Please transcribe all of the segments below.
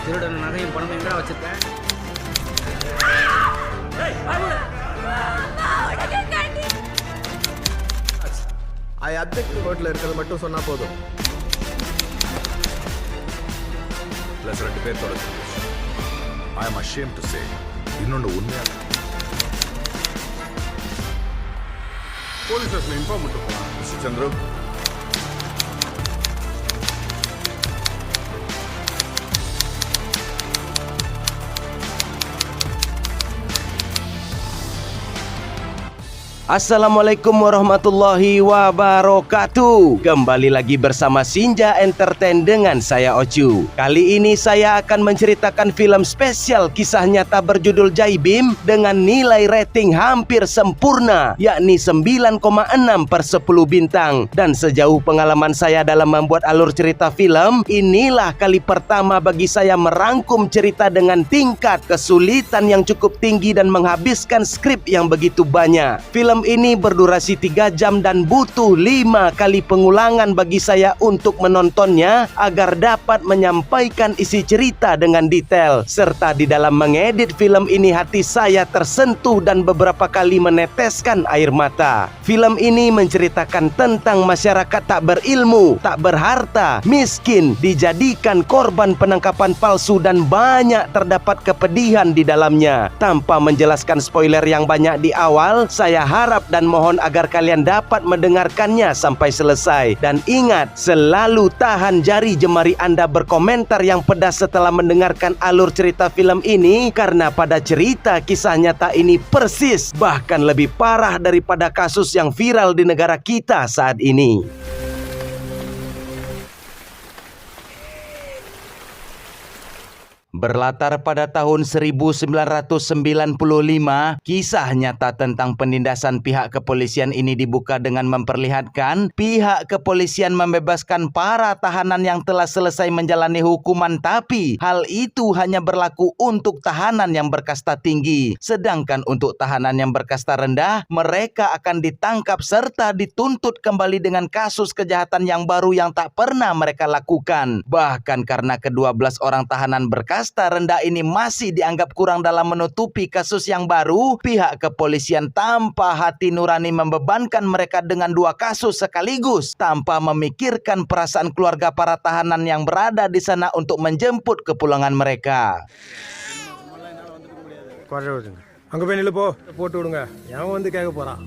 திருடன் நகையும் பணமும் எங்கடா வச்சிருக்க? ஐ அப்ஜெக்ட் கோர்ட்ல இருக்கிறது மட்டும் சொன்னா போதும். பிளஸ் 2 பேர் தொடர்ந்து. ஐ அம் ashamed to say இன்னொன்று உண்மையாக போலீஸ் ஸ்டேஷன் இன்ஃபார்ம் பண்ணிட்டு போலாம். மிஸ்டர் Chandru, Assalamualaikum warahmatullahi wabarakatuh. Kembali lagi bersama Sinja Entertain dengan saya Ocu. Kali ini saya akan menceritakan film spesial kisah nyata berjudul Jaibim dengan nilai rating hampir sempurna, yakni 9,6/10 bintang. Dan sejauh pengalaman saya dalam membuat alur cerita film, inilah kali pertama bagi saya merangkum cerita dengan tingkat kesulitan yang cukup tinggi dan menghabiskan skrip yang begitu banyak. Film ini berdurasi 3 jam dan butuh 5 kali pengulangan bagi saya untuk menontonnya agar dapat menyampaikan isi cerita dengan detail. Serta di dalam mengedit film ini hati saya tersentuh dan beberapa kali meneteskan air mata. Film ini menceritakan tentang masyarakat tak berilmu, tak berharta, miskin, dijadikan korban penangkapan palsu dan banyak terdapat kepedihan di dalamnya. Tanpa menjelaskan spoiler yang banyak di awal, saya harap dan mohon agar kalian dapat mendengarkannya sampai selesai. Dan ingat, selalu tahan jari jemari Anda berkomentar yang pedas setelah mendengarkan alur cerita film ini, karena pada cerita kisah nyata ini persis, bahkan lebih parah daripada kasus yang viral di negara kita saat ini. Berlatar pada tahun 1995, kisah nyata tentang penindasan pihak kepolisian ini dibuka dengan memperlihatkan pihak kepolisian membebaskan para tahanan yang telah selesai menjalani hukuman, tapi hal itu hanya berlaku untuk tahanan yang berkasta tinggi. Sedangkan untuk tahanan yang berkasta rendah, mereka akan ditangkap serta dituntut kembali dengan kasus kejahatan yang baru yang tak pernah mereka lakukan. Bahkan karena ke-12 orang tahanan berkasta rendah ini masih dianggap kurang dalam menutupi kasus yang baru, pihak kepolisian tanpa hati nurani membebankan mereka dengan 2 kasus sekaligus tanpa memikirkan perasaan keluarga para tahanan yang berada di sana untuk menjemput kepulangan mereka. அங்க போய் நில்லு, போட்டு விடுங்க. எவன் வந்து கேட்க போறான்?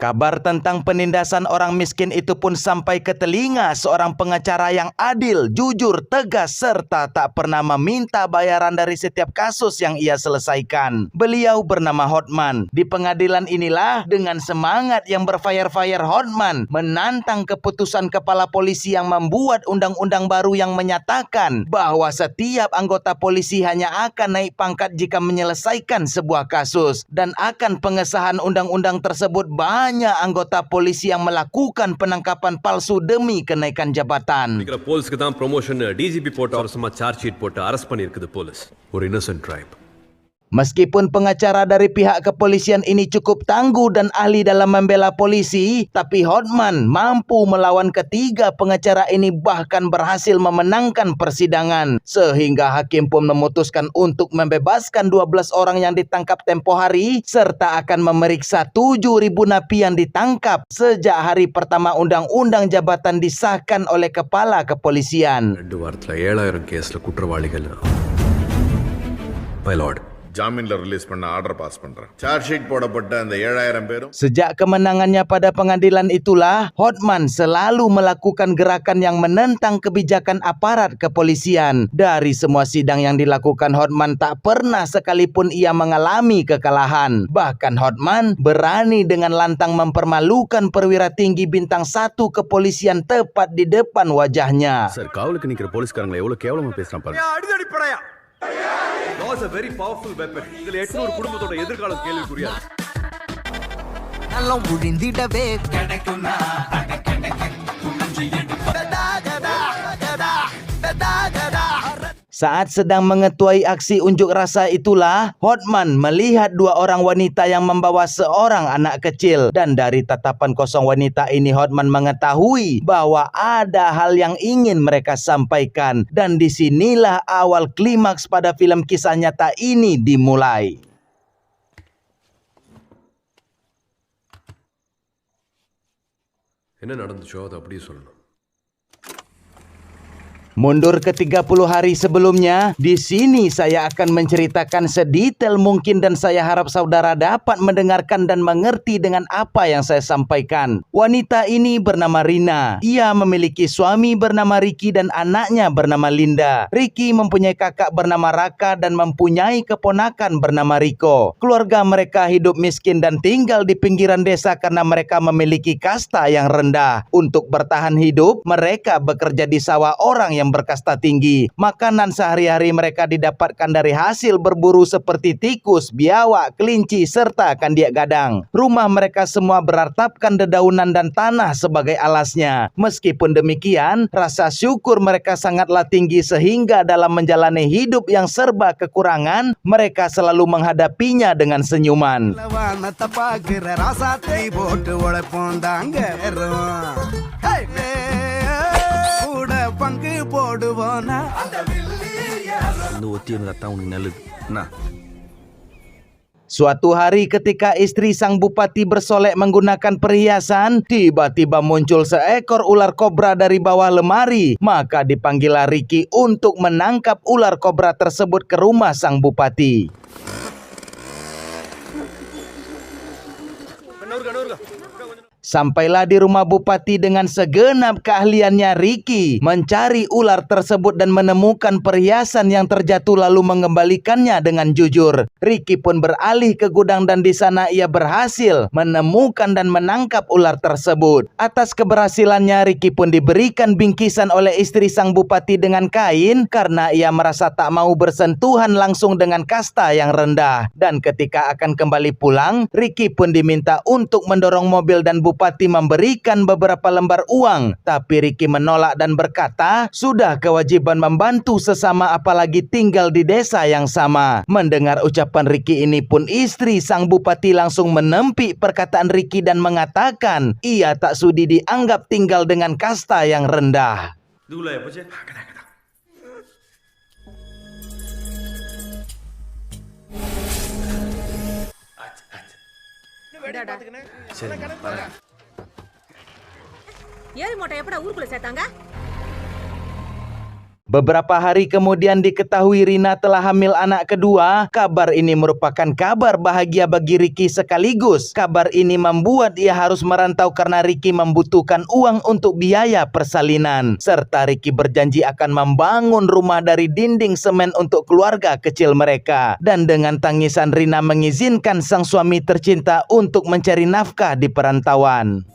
Kabar tentang penindasan orang miskin itu pun sampai ke telinga seorang pengacara yang adil, jujur, tegas, serta tak pernah meminta bayaran dari setiap kasus yang ia selesaikan. Beliau bernama Hotman. Di pengadilan inilah dengan semangat yang berfire-fire Hotman menantang keputusan kepala polisi yang membuat undang-undang baru yang menyatakan bahwa setiap anggota polisi hanya akan naik pangkat jika menyelesaikan sebuah kasus. Dan akan pengesahan undang-undang tersebut banyak anggota polisi yang melakukan penangkapan palsu demi kenaikan jabatan. போலீஸ்க்கு தான் promotion DGP போட்ட ஒரு சும்மா charge sheet போட்டு arrest பண்ணிருக்குது police. ஒரு innocent tribe. Meskipun pengacara dari pihak kepolisian ini cukup tangguh dan ahli dalam membela polisi, tapi Hotman mampu melawan ketiga pengacara ini, bahkan berhasil memenangkan persidangan. Sehingga hakim pun memutuskan untuk membebaskan 12 orang yang ditangkap tempo hari, serta akan memeriksa 7.000 napi yang ditangkap sejak hari pertama undang-undang jabatan disahkan oleh kepala kepolisian. 2 வாரத்துல 7,000 கேஸ்ல குற்றவாளிகள். My lord, ஜாமீன்ல ரிலீஸ் பண்ண order pass பண்றேன். Charge sheet போடப்பட்ட அந்த 7,000 பேரும் Sejak kemenangannya pada pengadilan itulah, Hotman selalu melakukan gerakan yang menentang kebijakan aparat kepolisian. Dari semua sidang yang dilakukan Hotman, tak pernah sekalipun ia mengalami kekalahan. Bahkan Hotman berani dengan lantang mempermalukan perwira tinggi bintang 1 kepolisian tepat di depan wajahnya. Sir காவலுக்கு நிக்கிற போலீஸ்காரங்களை எவ்வளவு கேவலமா பேசுறான் பாருங்க. அடிதடி படையா. Law is a very powerful weapon. இதுல 800 குடும்பத்தோட எதிர்காலம் கேள்விக்குறியாது. நல்லம் உழிந்திடவே கிடைக்கும்னா Saat sedang mengetuai aksi unjuk rasa itulah, Hotman melihat dua orang wanita yang membawa seorang anak kecil. Dan dari tatapan kosong wanita ini, Hotman mengetahui bahwa ada hal yang ingin mereka sampaikan. Dan disinilah awal klimaks pada film kisah nyata ini dimulai. என்ன நடந்துச்சோ அதை அப்படியே சொல்லணும். Mundur ke 30 hari sebelumnya, di sini saya akan menceritakan sedetail mungkin dan saya harap saudara dapat mendengarkan dan mengerti dengan apa yang saya sampaikan. Wanita ini bernama Rina. Ia memiliki suami bernama Ricky dan anaknya bernama Linda. Ricky mempunyai kakak bernama Raka dan mempunyai keponakan bernama Rico. Keluarga mereka hidup miskin dan tinggal di pinggiran desa karena mereka memiliki kasta yang rendah. Untuk bertahan hidup, mereka bekerja di sawah orang yang berkasta tinggi. Makanan sehari-hari mereka didapatkan dari hasil berburu seperti tikus, biawak, kelinci, serta kandiak gadang. Rumah mereka semua beratapkan dedaunan dan tanah sebagai alasnya. Meskipun demikian, rasa syukur mereka sangatlah tinggi sehingga dalam menjalani hidup yang serba kekurangan, mereka selalu menghadapinya dengan senyuman. Suatu hari ketika istri sang bupati bersolek menggunakan perhiasan, tiba-tiba muncul seekor ular kobra dari bawah lemari. Maka dipanggillah Ricky untuk menangkap ular kobra tersebut ke rumah sang bupati. Sampailah di rumah bupati dengan segenap keahliannya Ricky mencari ular tersebut dan menemukan perhiasan yang terjatuh lalu mengembalikannya dengan jujur. Ricky pun beralih ke gudang dan di sana ia berhasil menemukan dan menangkap ular tersebut. Atas keberhasilannya Ricky pun diberikan bingkisan oleh istri sang bupati dengan kain karena ia merasa tak mau bersentuhan langsung dengan kasta yang rendah. Dan ketika akan kembali pulang, Ricky pun diminta untuk mendorong mobil dan bupati memberikan beberapa lembar uang. Tapi Ricky menolak dan berkata, sudah kewajiban membantu sesama apalagi tinggal di desa yang sama. Mendengar ucapan Ricky ini pun istri sang bupati langsung menempik perkataan Ricky dan mengatakan, ia tak sudi dianggap tinggal dengan kasta yang rendah. ஏறி மூட்டை எப்படா ஊருக்குள்ள சேர்த்தாங்க? Beberapa hari kemudian diketahui Rina telah hamil anak kedua. Kabar ini merupakan kabar bahagia bagi Ricky sekaligus. Kabar ini membuat ia harus merantau karena Ricky membutuhkan uang untuk biaya persalinan. Serta Ricky berjanji akan membangun rumah dari dinding semen untuk keluarga kecil mereka. Dan dengan tangisan Rina mengizinkan sang suami tercinta untuk mencari nafkah di perantauan.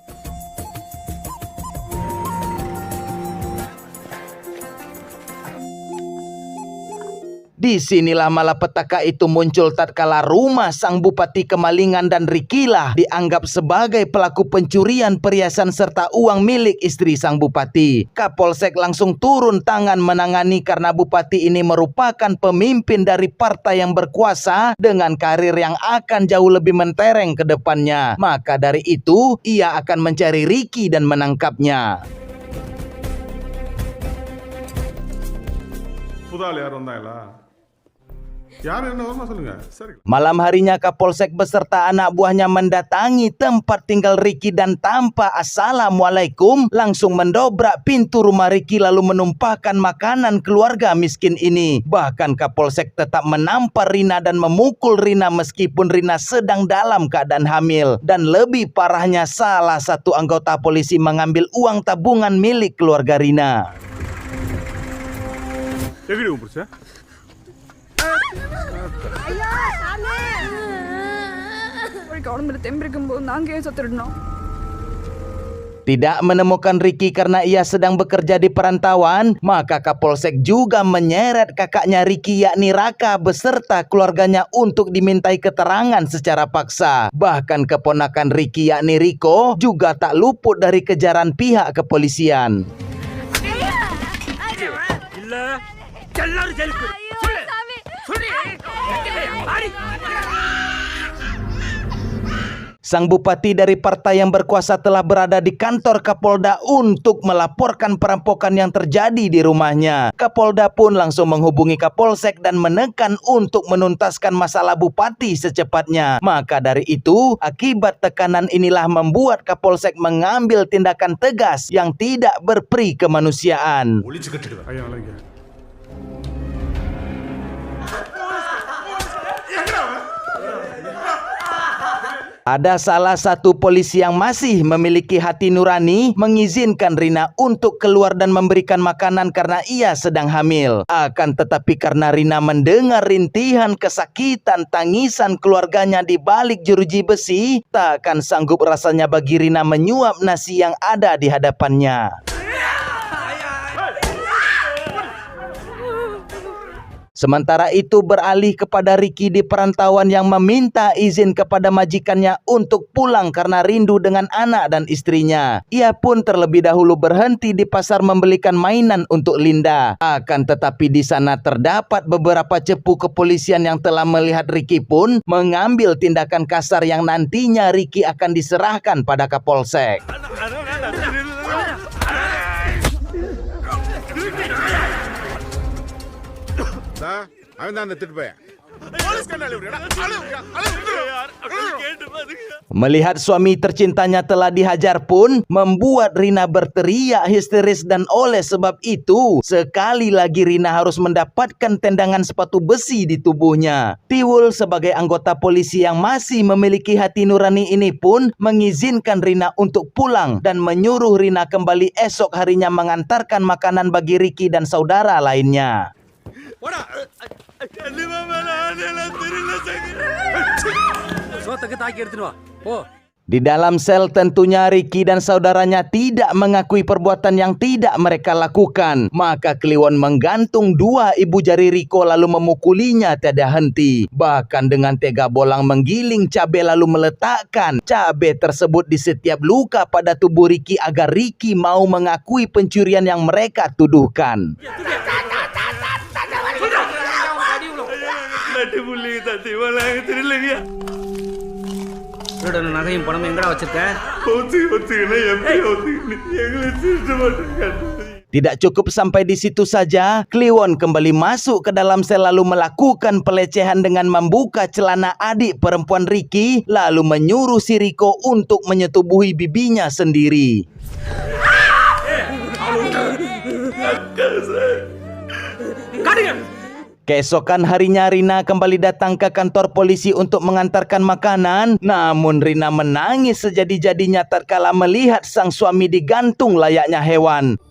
Disinilah malapetaka itu muncul tatkala rumah sang bupati kemalingan dan Ricky lah dianggap sebagai pelaku pencurian perhiasan serta uang milik istri sang bupati. Kapolsek langsung turun tangan menangani karena bupati ini merupakan pemimpin dari partai yang berkuasa dengan karir yang akan jauh lebih mentereng ke depannya. Maka dari itu, ia akan mencari Ricky dan menangkapnya. Malam harinya Kapolsek beserta anak buahnya mendatangi tempat tinggal Ricky dan tanpa assalamualaikum langsung mendobrak pintu rumah Ricky lalu menumpahkan makanan keluarga miskin ini. Bahkan Kapolsek tetap menampar Rina dan memukul Rina meskipun Rina sedang dalam keadaan hamil. Dan lebih parahnya salah satu anggota polisi mengambil uang tabungan milik keluarga Rina. Tidak menemukan Ricky karena ia sedang bekerja di perantauan, maka Kapolsek juga menyeret kakaknya Ricky yakni Raka beserta keluarganya untuk dimintai keterangan secara paksa. Bahkan keponakan Ricky yakni Rico juga tak luput dari kejaran pihak kepolisian. எல்லாரும் ஜெயிலுக்கு சொல்லு சொல்லு ஆடி Sang bupati dari partai yang berkuasa telah berada di kantor Kapolda untuk melaporkan perampokan yang terjadi di rumahnya. Kapolda pun langsung menghubungi Kapolsek dan menekan untuk menuntaskan masalah bupati secepatnya. Maka dari itu, akibat tekanan inilah membuat Kapolsek mengambil tindakan tegas yang tidak berperi kemanusiaan. Ada salah satu polisi yang masih memiliki hati nurani mengizinkan Rina untuk keluar dan memberikan makanan karena ia sedang hamil. Akan tetapi karena Rina mendengar rintihan kesakitan tangisan keluarganya di balik jeruji besi, takkan sanggup rasanya bagi Rina menyuap nasi yang ada di hadapannya. Sementara itu beralih kepada Ricky di perantauan yang meminta izin kepada majikannya untuk pulang karena rindu dengan anak dan istrinya. Ia pun terlebih dahulu berhenti di pasar membelikan mainan untuk Linda. Akan tetapi di sana terdapat beberapa cepu kepolisian yang telah melihat Ricky pun mengambil tindakan kasar yang nantinya Ricky akan diserahkan pada Kapolsek. Melihat suami tercintanya telah dihajar pun membuat Rina berteriak histeris dan oleh sebab itu sekali lagi Rina harus mendapatkan tendangan sepatu besi di tubuhnya. Tiwul sebagai anggota polisi yang masih memiliki hati nurani ini pun mengizinkan Rina untuk pulang dan menyuruh Rina kembali esok harinya mengantarkan makanan bagi Ricky dan saudara lainnya. Di dalam sel tentunya Ricky dan saudaranya tidak mengakui perbuatan yang tidak mereka lakukan. Maka Kliwon menggantung dua ibu jari Riko lalu memukulinya tiada henti. Bahkan dengan tega bolang menggiling cabai lalu meletakkan cabai tersebut di setiap luka pada tubuh Ricky agar Ricky mau mengakui pencurian yang mereka tuduhkan. நகையும் பணமும் எங்கடா வச்சிருக்க? Tidak cukup sampai di situ saja, Kliwon kembali masuk ke dalam sel lalu melakukan pelecehan dengan membuka celana adik perempuan Ricky lalu menyuruh si Riko untuk menyetubuhi bibinya sendiri. Keesokan harinya Rina kembali datang ke kantor polisi untuk mengantarkan makanan. Namun Rina menangis sejadi-jadinya tatkala melihat sang suami digantung layaknya hewan.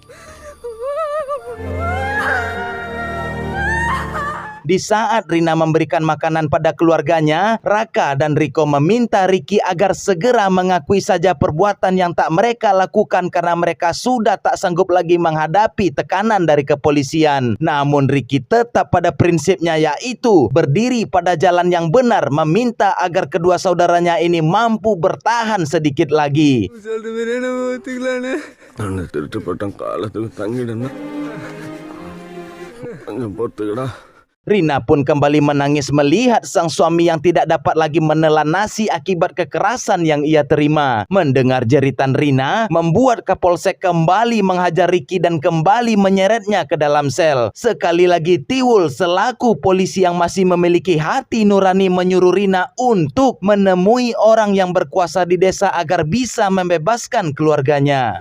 Di saat Rina memberikan makanan pada keluarganya, Raka dan Riko meminta Ricky agar segera mengakui saja perbuatan yang tak mereka lakukan karena mereka sudah tak sanggup lagi menghadapi tekanan dari kepolisian. Namun Ricky tetap pada prinsipnya, yaitu berdiri pada jalan yang benar, meminta agar kedua saudaranya ini mampu bertahan sedikit lagi. Rina pun kembali menangis melihat sang suami yang tidak dapat lagi menelan nasi akibat kekerasan yang ia terima. Mendengar jeritan Rina membuat Kapolsek kembali menghajar Ricky dan kembali menyeretnya ke dalam sel. Sekali lagi Tiwul selaku polisi yang masih memiliki hati nurani menyuruh Rina untuk menemui orang yang berkuasa di desa agar bisa membebaskan keluarganya.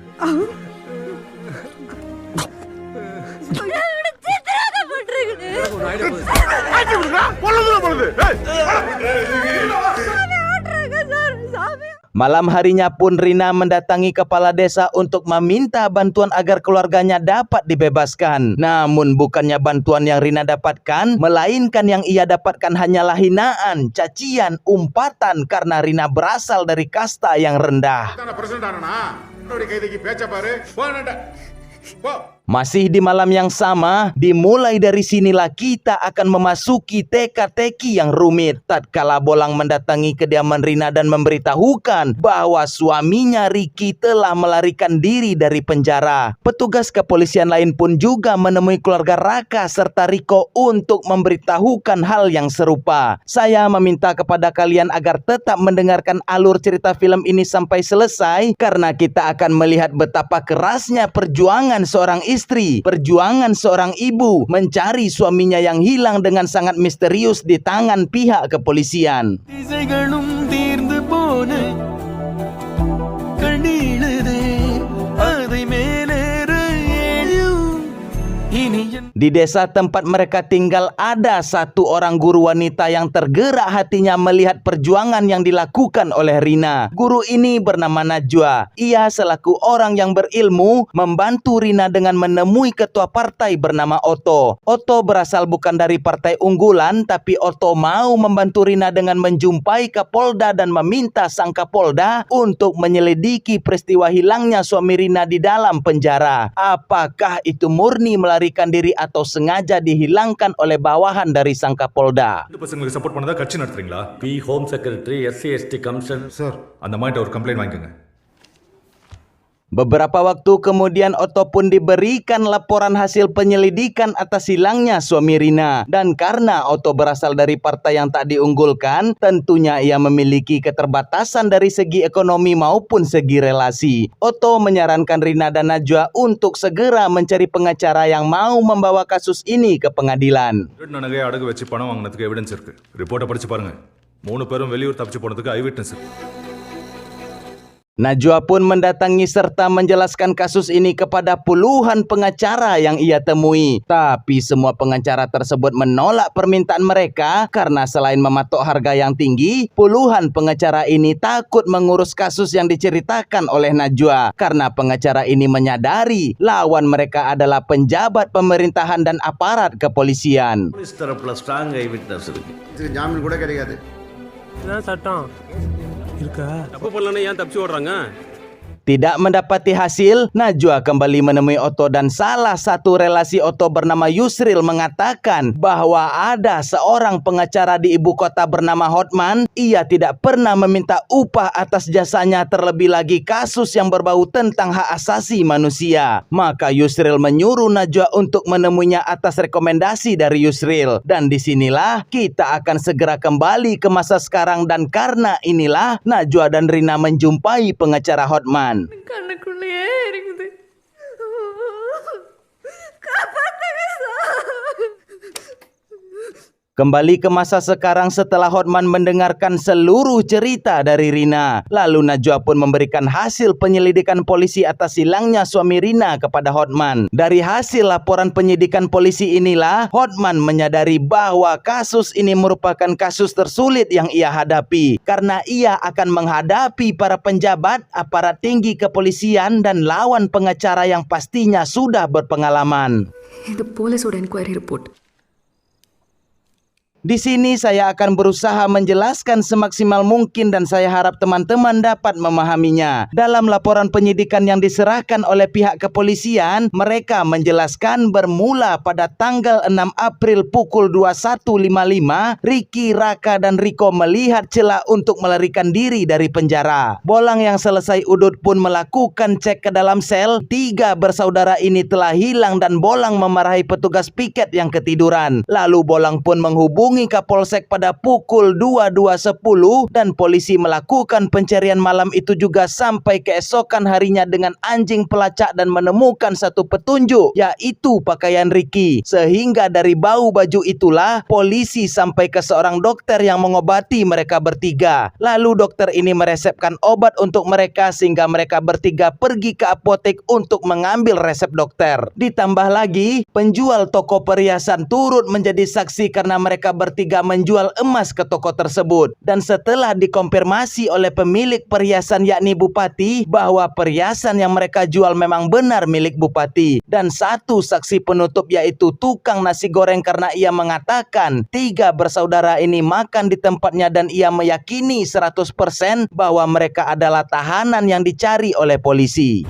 Malam harinya pun Rina mendatangi kepala desa untuk meminta bantuan agar keluarganya dapat dibebaskan. Namun bukannya bantuan yang Rina dapatkan, melainkan yang ia dapatkan hanyalah hinaan, cacian, umpatan karena Rina berasal dari kasta yang rendah. Masih di malam yang sama, dimulai dari sinilah kita akan memasuki teka-teki yang rumit. Tatkala Bolang mendatangi kediaman Rina dan memberitahukan bahwa suaminya Ricky telah melarikan diri dari penjara. Petugas kepolisian lain pun juga menemui keluarga Raka serta Riko untuk memberitahukan hal yang serupa. Saya meminta kepada kalian agar tetap mendengarkan alur cerita film ini sampai selesai, karena kita akan melihat betapa kerasnya perjuangan seorang istri, perjuangan seorang ibu mencari suaminya yang hilang dengan sangat misterius di tangan pihak kepolisian. Di desa tempat mereka tinggal ada satu orang guru wanita yang tergerak hatinya melihat perjuangan yang dilakukan oleh Rina. Guru ini bernama Najwa. Ia selaku orang yang berilmu membantu Rina dengan menemui ketua partai bernama Otto. Otto berasal bukan dari partai unggulan, tapi Otto mau membantu Rina dengan menjumpai Kapolda dan meminta sang Kapolda untuk menyelidiki peristiwa hilangnya suami Rina di dalam penjara. Apakah itu murni melarikan diri atau sengaja dihilangkan oleh bawahan dari sang Kapolda? பசங்களுக்கு சப்போர்ட் பண்ணதா கட்சி நடத்துறீங்களா? B home secretary SC/ST commission sir அந்த மாதிரி ஒரு கம்ப்ளைண்ட் வாங்கிக்கோங்க. Beberapa waktu kemudian Otto pun diberikan laporan hasil penyelidikan atas hilangnya suami Rina. Dan karena Otto berasal dari partai yang tak diunggulkan, tentunya ia memiliki keterbatasan dari segi ekonomi maupun segi relasi. Otto menyarankan Rina dan Najwa untuk segera mencari pengacara yang mau membawa kasus ini ke pengadilan. நகையை அடகு வச்சு பணம் வாங்கினதுக்கு எவிடன்ஸ் இருக்கு. ரிப்போர்ட்டை படிச்சு பாருங்க. 3 பேரும் வெளியூர் தப்பிச்சு போனதுக்கு ஐ விட்னஸ் இருக்கு. Najwa pun mendatangi serta menjelaskan kasus ini kepada puluhan pengacara yang ia temui. Tapi semua pengacara tersebut menolak permintaan mereka karena selain mematok harga yang tinggi, puluhan pengacara ini takut mengurus kasus yang diceritakan oleh Najwa. Karena pengacara ini menyadari lawan mereka adalah penjabat pemerintahan dan aparat kepolisian. Police தரப்புல ஸ்ட்ராங் ஐ விட்னஸ் இருக்கு. ஜாமீன் கூட கிடைக்காது. சட்டம் இருக்கா? தப்பு பண்ணலன்னா ஏன் தப்பிச்சு ஓடுறாங்க? Tidak mendapati hasil, Najwa kembali menemui Otto dan salah satu relasi Otto bernama Yusril mengatakan bahwa ada seorang pengacara di ibu kota bernama Hotman. Ia tidak pernah meminta upah atas jasanya, terlebih lagi kasus yang berbau tentang hak asasi manusia. Maka Yusril menyuruh Najwa untuk menemuinya atas rekomendasi dari Yusril. Dan disinilah kita akan segera kembali ke masa sekarang, dan karena inilah Najwa dan Rina menjumpai pengacara Hotman. கண்ணுக்குள்ளேயே இருக்குது. காப்பாத்துங்க sir. Kembali ke masa sekarang setelah Hotman mendengarkan seluruh cerita dari Rina. Lalu Najwa pun memberikan hasil penyelidikan polisi atas hilangnya suami Rina kepada Hotman. Dari hasil laporan penyidikan polisi inilah Hotman menyadari bahwa kasus ini merupakan kasus tersulit yang ia hadapi. Karena ia akan menghadapi para penjabat, aparat tinggi kepolisian, dan lawan pengacara yang pastinya sudah berpengalaman. இந்த போலீஸோட enquiry report. Di sini saya akan berusaha menjelaskan semaksimal mungkin dan saya harap teman-teman dapat memahaminya. Dalam laporan penyidikan yang diserahkan oleh pihak kepolisian, mereka menjelaskan bermula pada tanggal 6 April pukul 21.55, Ricky, Raka, dan Riko melihat celah untuk melarikan diri dari penjara. Bolang yang selesai udut pun melakukan cek ke dalam sel. 3 bersaudara ini telah hilang dan Bolang memarahi petugas piket yang ketiduran. Lalu Bolang pun menghubungi Kapolsek pada pukul 22.10 dan polisi melakukan pencarian malam itu juga sampai keesokan harinya dengan anjing pelacak dan menemukan satu petunjuk, yaitu pakaian Ricky. Sehingga dari bau baju itulah polisi sampai ke seorang dokter yang mengobati mereka bertiga. Lalu dokter ini meresepkan obat untuk mereka sehingga mereka bertiga pergi ke apotek untuk mengambil resep dokter. Ditambah lagi penjual toko perhiasan turut menjadi saksi karena mereka bertiga menjual emas ke toko tersebut. Dan setelah dikonfirmasi oleh pemilik perhiasan yakni Bupati bahwa perhiasan yang mereka jual memang benar milik Bupati. Dan satu saksi penutup yaitu tukang nasi goreng karena ia mengatakan 3 bersaudara ini makan di tempatnya dan ia meyakini 100% bahwa mereka adalah tahanan yang dicari oleh polisi.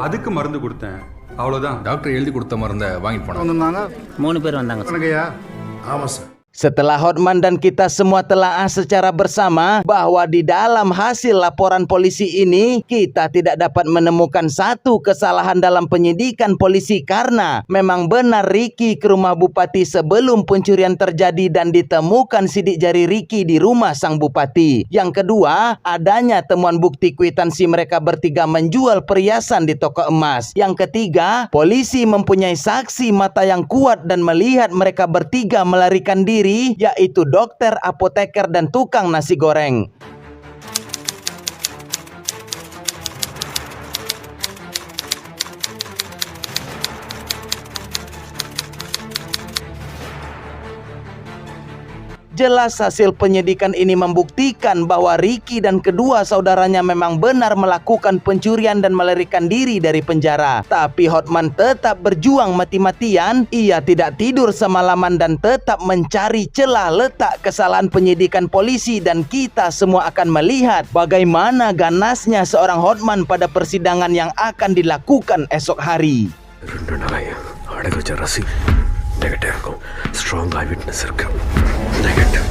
அதுக்கு மருந்து கொடுத்தேன், அவ்வளவுதான். டாக்டர் எழுதி கொடுத்த மருந்தை வாங்கிட்டு போனாங்க. 3 பேர் வந்தாங்க. ஆமா sir. Setelah Hotman dan kita semua telaah secara bersama bahwa di dalam hasil laporan polisi ini kita tidak dapat menemukan satu kesalahan dalam penyidikan polisi karena memang benar Ricky ke rumah Bupati sebelum pencurian terjadi dan ditemukan sidik jari Ricky di rumah sang Bupati. Yang kedua, adanya temuan bukti kwitansi mereka bertiga menjual perhiasan di toko emas. Yang ketiga, polisi mempunyai saksi mata yang kuat dan melihat mereka bertiga melarikan diri, yaitu dokter, apoteker, dan tukang nasi goreng. Jelas hasil penyidikan ini membuktikan bahwa Ricky dan kedua saudaranya memang benar melakukan pencurian dan melarikan diri dari penjara. Tapi Hotman tetap berjuang mati-matian. Ia tidak tidur semalaman dan tetap mencari celah letak kesalahan penyidikan polisi, dan kita semua akan melihat bagaimana ganasnya seorang Hotman pada persidangan yang akan dilakukan esok hari. Negative. Strong eyewitness இருக்கு. Negative.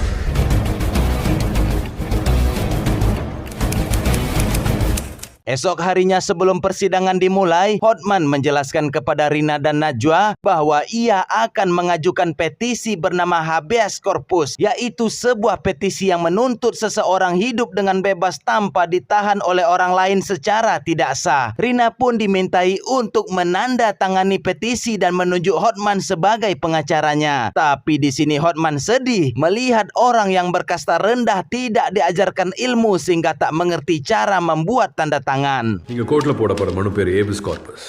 Esok harinya sebelum persidangan dimulai, Hotman menjelaskan kepada Rina dan Najwa bahwa ia akan mengajukan petisi bernama habeas corpus, yaitu sebuah petisi yang menuntut seseorang hidup dengan bebas tanpa ditahan oleh orang lain secara tidak sah. Rina pun dimintai untuk menandatangani petisi dan menunjuk Hotman sebagai pengacaranya. Tapi di sini Hotman sedih melihat orang yang berkasta rendah tidak diajarkan ilmu sehingga tak mengerti cara membuat tanda tangan. நீங்க கோர்ட்ல போட போற மனு பேர் APs corpus.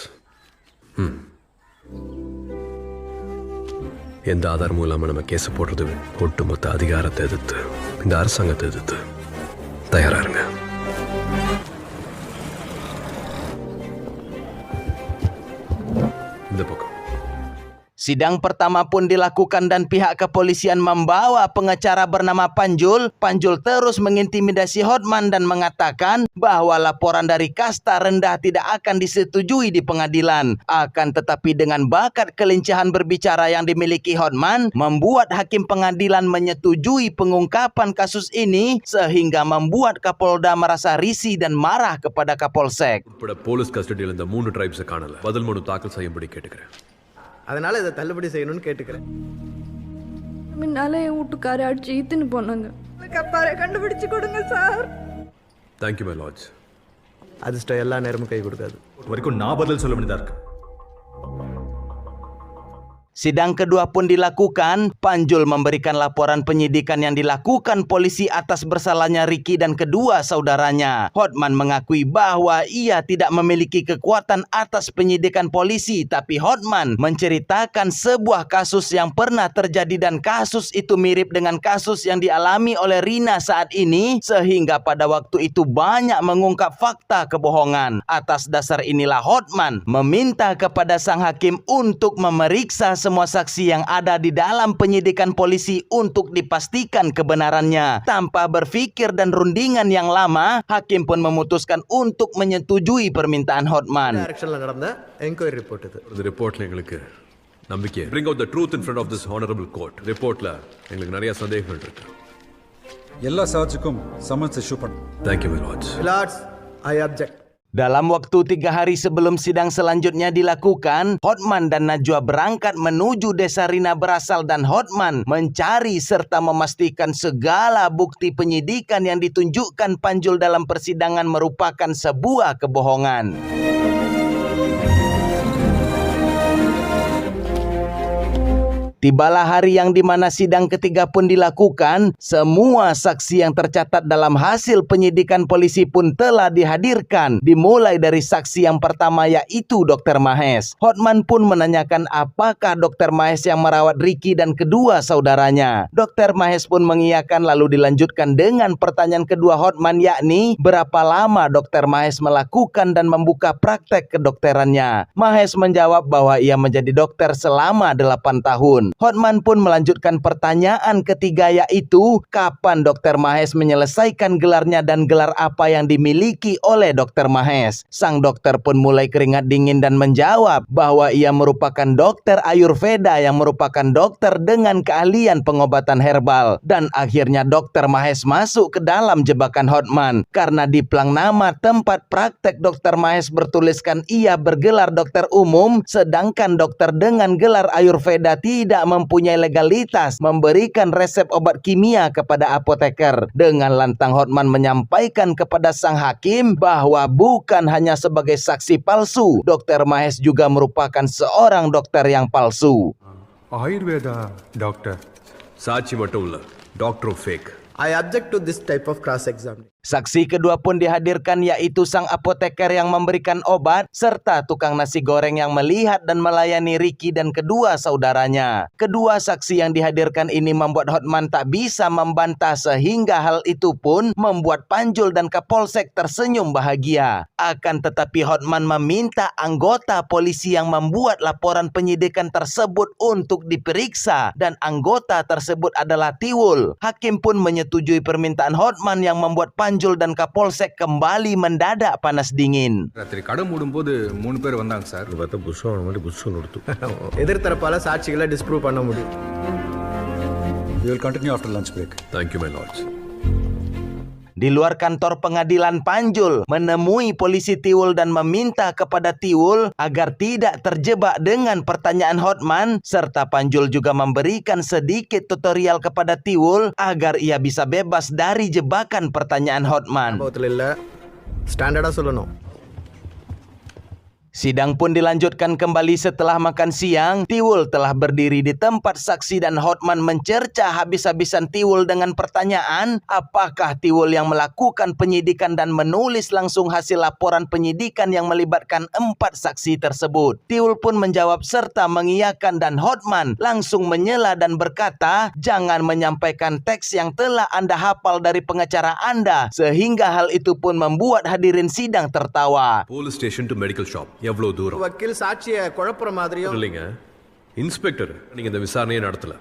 எந்த ஆதாரமும் இல்லாம நம்ம கேஸ் போடுறது ஒட்டுமொத்த அதிகாரத்தை எதிர்த்து, இந்த அரசாங்கத்தை எதிர்த்து. தயாரா இருங்க. இந்த பக்கம். Sidang pertama pun dilakukan dan pihak kepolisian membawa pengacara bernama Panjul. Panjul terus mengintimidasi Hotman dan mengatakan bahwa laporan dari kasta rendah tidak akan disetujui di pengadilan. Akan tetapi dengan bakat kelincahan berbicara yang dimiliki Hotman, membuat hakim pengadilan menyetujui pengungkapan kasus ini sehingga membuat Kapolda merasa risih dan marah kepada Kapolsek. Police கஸ்டடியில் இந்த 3 ட்ரைப்ஸை காணல. பதில் மனு தாக்கல் செய்யும்படி கேட்டுக்கிறேன். அதனால இதை தள்ளுபடி செய்யணும்னு கேட்டுக்கிறேன். முன்னாலே என் வீட்டுக்காரை அடிச்சு ஈத்துன்னு போனாங்க. கப்பாரை கண்டுபிடிச்சு கொடுங்க சார். Thank you my Lord's. அதிர்ஷ்டம் எல்லா நேரமும் கை கொடுக்காது. வரைக்கும் நான் பதில் சொல்ல வேண்டியதா இருக்கு. Sidang kedua pun dilakukan. Panjul memberikan laporan penyidikan yang dilakukan polisi atas bersalahnya Ricky dan kedua saudaranya. Hotman mengakui bahwa ia tidak memiliki kekuatan atas penyidikan polisi, tapi Hotman menceritakan sebuah kasus yang pernah terjadi dan kasus itu mirip dengan kasus yang dialami oleh Rina saat ini, sehingga pada waktu itu banyak mengungkap fakta kebohongan. Atas dasar inilah Hotman meminta kepada sang hakim untuk memeriksa semua saksi yang ada di dalam penyidikan polisi untuk dipastikan kebenarannya. Tanpa berpikir dan rundingan yang lama, hakim pun memutuskan untuk menyetujui permintaan Hotman. டைரக்ஷன்ல நடந்த enquiry report இது. இந்த ரிப்போர்ட்ல எங்களுக்கு நம்பிக்கை. Bring out the truth in front of this honorable court. ரிப்போர்ட்ல எங்களுக்கு நிறைய சந்தேகங்கள் இருக்கு. எல்லா சாட்சிக்கும் சம்மன்ஸ் இஷ்யூ பண்ணு. Thank you my lords. Lords, I object. Dalam waktu 3 hari sebelum sidang selanjutnya dilakukan, Hotman dan Najwa berangkat menuju desa Rina berasal dan Hotman mencari serta memastikan segala bukti penyidikan yang ditunjukkan Panjul dalam persidangan merupakan sebuah kebohongan. Tibalah hari yang dimana sidang ketiga pun dilakukan. Semua saksi yang tercatat dalam hasil penyidikan polisi pun telah dihadirkan. Dimulai dari saksi yang pertama, yaitu Dr. Mahes. Hotman pun menanyakan apakah Dr. Mahes yang merawat Ricky dan kedua saudaranya. Dr. Mahes pun mengiyakan, lalu dilanjutkan dengan pertanyaan kedua Hotman, yakni berapa lama Dr. Mahes melakukan dan membuka praktek kedokterannya. Mahes menjawab bahwa ia menjadi dokter selama 8 tahun. Hotman pun melanjutkan pertanyaan ketiga, yaitu kapan Dr. Mahes menyelesaikan gelarnya dan gelar apa yang dimiliki oleh Dr. Mahes. Sang dokter pun mulai keringat dingin dan menjawab bahwa ia merupakan dokter Ayurveda yang merupakan dokter dengan keahlian pengobatan herbal. Dan akhirnya Dr. Mahes masuk ke dalam jebakan Hotman karena di plang nama tempat praktek Dr. Mahes bertuliskan ia bergelar dokter umum, sedangkan dokter dengan gelar Ayurveda tidak mempunyai legalitas memberikan resep obat kimia kepada apoteker. Dengan lantang Hotman menyampaikan kepada sang hakim bahwa bukan hanya sebagai saksi palsu, Dr. Mahes juga merupakan seorang dokter yang palsu. Ayurveda doctor. சாட்சி மட்டும் இல்ல டாக்டரும் fake. I object to this type of cross-examination. Saksi kedua pun dihadirkan, yaitu sang apoteker yang memberikan obat serta tukang nasi goreng yang melihat dan melayani Ricky dan kedua saudaranya. Kedua saksi yang dihadirkan ini membuat Hotman tak bisa membantah, sehingga hal itu pun membuat Panjul dan Kapolsek tersenyum bahagia. Akan tetapi Hotman meminta anggota polisi yang membuat laporan penyidikan tersebut untuk diperiksa, dan anggota tersebut adalah Tiwul. Hakim pun menyetujui permintaan Hotman yang membuat Panjul dan Kapolsek kembali mendadak panas dingin. ராத்திரி கடை மூடும்போது 3 பேர் வந்தாங்க சார். பார்த்தா புஷ்ஷம் மாதிரி புஷ்ஷம் கொடுத்து எதிர்த்தரப்பால சாட்சிகளை டிஸ்ப்ரூவ் பண்ண முடியும். We will continue after lunch break. Thank you my lords. Di luar kantor pengadilan, Panjul menemui polisi Tiwul dan meminta kepada Tiwul agar tidak terjebak dengan pertanyaan Hotman, serta Panjul juga memberikan sedikit tutorial kepada Tiwul agar ia bisa bebas dari jebakan pertanyaan Hotman. சம்பவத்தில் இல்ல ஸ்டாண்டர்டா சொல்லணும். Sidang pun dilanjutkan kembali setelah makan siang. Tiwul telah berdiri di tempat saksi dan Hotman mencerca habis-habisan Tiwul dengan pertanyaan, apakah Tiwul yang melakukan penyidikan dan menulis langsung hasil laporan penyidikan yang melibatkan 4 saksi tersebut. Tiwul pun menjawab serta mengiyakan, dan Hotman langsung menyela dan berkata, jangan menyampaikan teks yang telah Anda hafal dari pengacara Anda, sehingga hal itu pun membuat hadirin sidang tertawa. Police station to medical shop எவ்வளவு தூரம்? வக்கீல் சாட்சியை குழப்புற மாதிரியும் இல்லைங்க, இன்ஸ்பெக்டர் நீங்க இந்த விசாரணையை நடத்தல.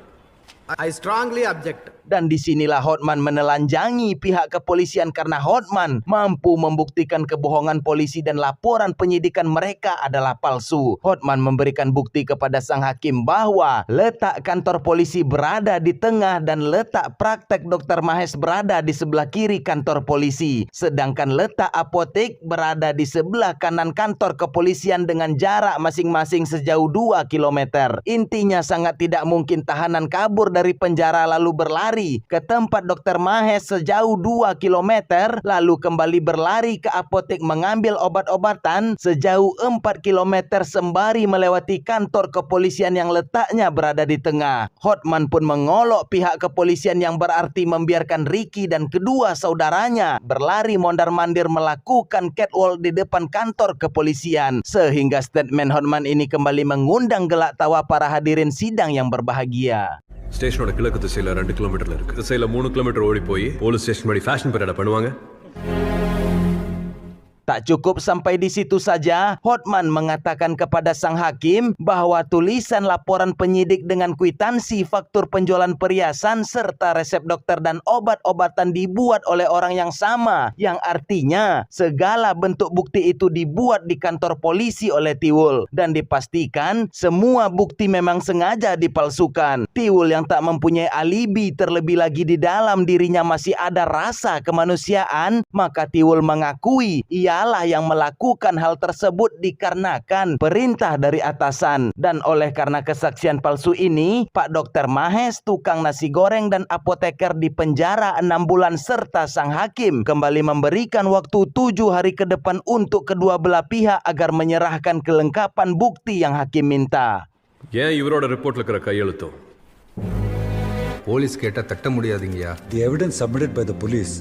I strongly object. Dan disinilah Hotman menelanjangi pihak kepolisian karena Hotman mampu membuktikan kebohongan polisi dan laporan penyidikan mereka adalah palsu. Hotman memberikan bukti kepada sang hakim bahwa letak kantor polisi berada di tengah dan letak praktek Dr. Mahes berada di sebelah kiri kantor polisi. Sedangkan letak apotek berada di sebelah kanan kantor kepolisian dengan jarak masing-masing sejauh 2 km. Intinya sangat tidak mungkin tahanan kabur dari penjara lalu berlari ke tempat Dr. Mahes sejauh 2 km, lalu kembali berlari ke apotek mengambil obat-obatan sejauh 4 km sembari melewati kantor kepolisian yang letaknya berada di tengah. Hotman pun mengolok pihak kepolisian yang berarti membiarkan Ricky dan kedua saudaranya berlari mondar-mandir melakukan catwalk di depan kantor kepolisian, sehingga statement Hotman ini kembali mengundang gelak tawa para hadirin sidang yang berbahagia. ஸ்டேஷனோட கிழக்கு திசையில 2 கிலோமீட்டர்ல இருக்கு. திசையில 3 கிலோமீட்டர் ஓடி போய் police station படி fashion parade பண்ணுவாங்க. Tak cukup sampai di situ saja, Hotman mengatakan kepada sang hakim bahwa tulisan laporan penyidik dengan kwitansi faktur penjualan perhiasan serta resep dokter dan obat-obatan dibuat oleh orang yang sama, yang artinya segala bentuk bukti itu dibuat di kantor polisi oleh Tiwul, dan dipastikan semua bukti memang sengaja dipalsukan. Tiwul yang tak mempunyai alibi, terlebih lagi di dalam dirinya masih ada rasa kemanusiaan, maka Tiwul mengakui ialah yang melakukan hal tersebut dikarenakan perintah dari atasan. Dan oleh karena kesaksian palsu ini, Pak Dr. Mahes, tukang nasi goreng dan apoteker dipenjara 6 bulan serta sang hakim kembali memberikan waktu 7 hari ke depan untuk kedua belah pihak agar menyerahkan kelengkapan bukti yang hakim minta. ஏன் இவரோட ரிப்போர்ட்ல இருக்கிற கையெழுத்தும்? போலீஸ் கேட்டா தட்ட முடியாதுங்கய்யா. The evidence submitted by the police.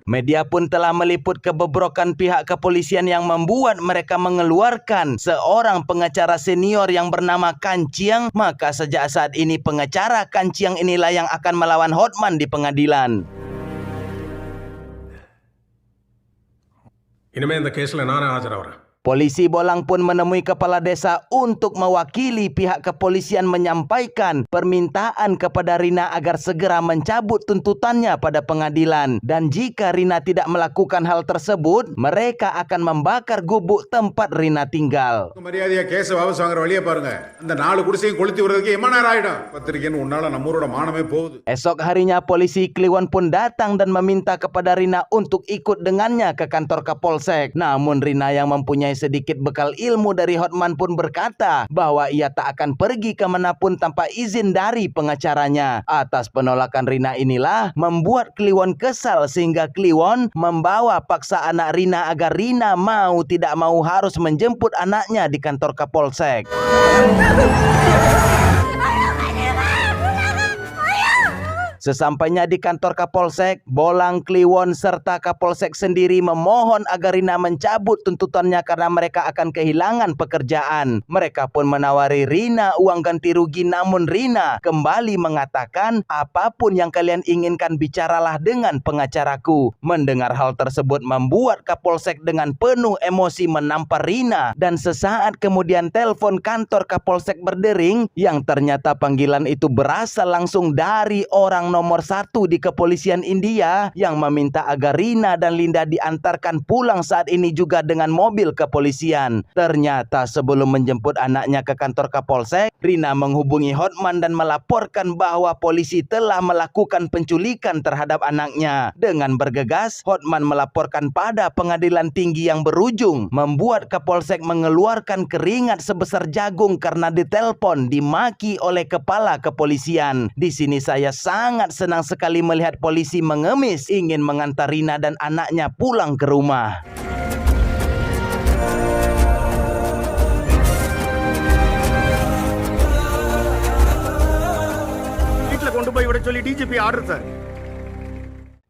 Media pun telah meliput kebobrokan pihak kepolisian yang membuat mereka mengeluarkan seorang pengacara senior yang bernama Kan Chiang. Maka sejak saat ini pengacara Kan Chiang inilah yang akan melawan Hotman di pengadilan. இனிமே இந்த கேஸ்ல நானே ஆஜராகிறேன். Polisi Bolang pun menemui kepala desa untuk mewakili pihak kepolisian menyampaikan permintaan kepada Rina agar segera mencabut tuntutannya pada pengadilan. Dan jika Rina tidak melakukan hal tersebut, mereka akan membakar gubuk tempat Rina tinggal. மரியாதையா கேஸ் வாபஸ் வாங்குற வழியை பாருங்க. அந்த 4 குடிசையும் கொளுத்தி விடுறதுக்கு எவ்வளவு நேரம் ஆயிடும்? பத்திரிக்கைன்னு உன்னால நம்ம ஊரோட மானமே போகுது. Esok harinya polisi Kliwon pun datang dan meminta kepada Rina untuk ikut dengannya ke kantor Kapolsek. Namun Rina yang mempunyai sedikit bekal ilmu dari Hotman pun berkata bahwa ia tak akan pergi kemanapun tanpa izin dari pengacaranya. Atas penolakan Rina inilah membuat Kliwon kesal sehingga Kliwon membawa paksa anak Rina agar Rina mau tidak mau harus menjemput anaknya di kantor Kapolsek. Sesampainya di kantor Kapolsek, Bolang, Kliwon, serta Kapolsek sendiri memohon agar Rina mencabut tuntutannya karena mereka akan kehilangan pekerjaan. Mereka pun menawari Rina uang ganti rugi, namun Rina kembali mengatakan, apapun yang kalian inginkan bicaralah dengan pengacaraku. Mendengar hal tersebut membuat Kapolsek dengan penuh emosi menampar Rina, dan sesaat kemudian telepon kantor Kapolsek berdering yang ternyata panggilan itu berasal langsung dari orang nomor 1 di kepolisian India yang meminta agar Rina dan Linda diantarkan pulang saat ini juga dengan mobil kepolisian. Ternyata sebelum menjemput anaknya ke kantor Kapolsek, Rina menghubungi Hotman dan melaporkan bahwa polisi telah melakukan penculikan terhadap anaknya. Dengan bergegas, Hotman melaporkan pada pengadilan tinggi yang berujung membuat Kapolsek mengeluarkan keringat sebesar jagung karena ditelepon dimaki oleh kepala kepolisian. Di sini saya sangat senang sekali melihat polisi mengemis ingin mengantar Rina dan anaknya pulang ke rumah. வீட்டுல கொண்டு போய் விட சொல்லி DGP order sir.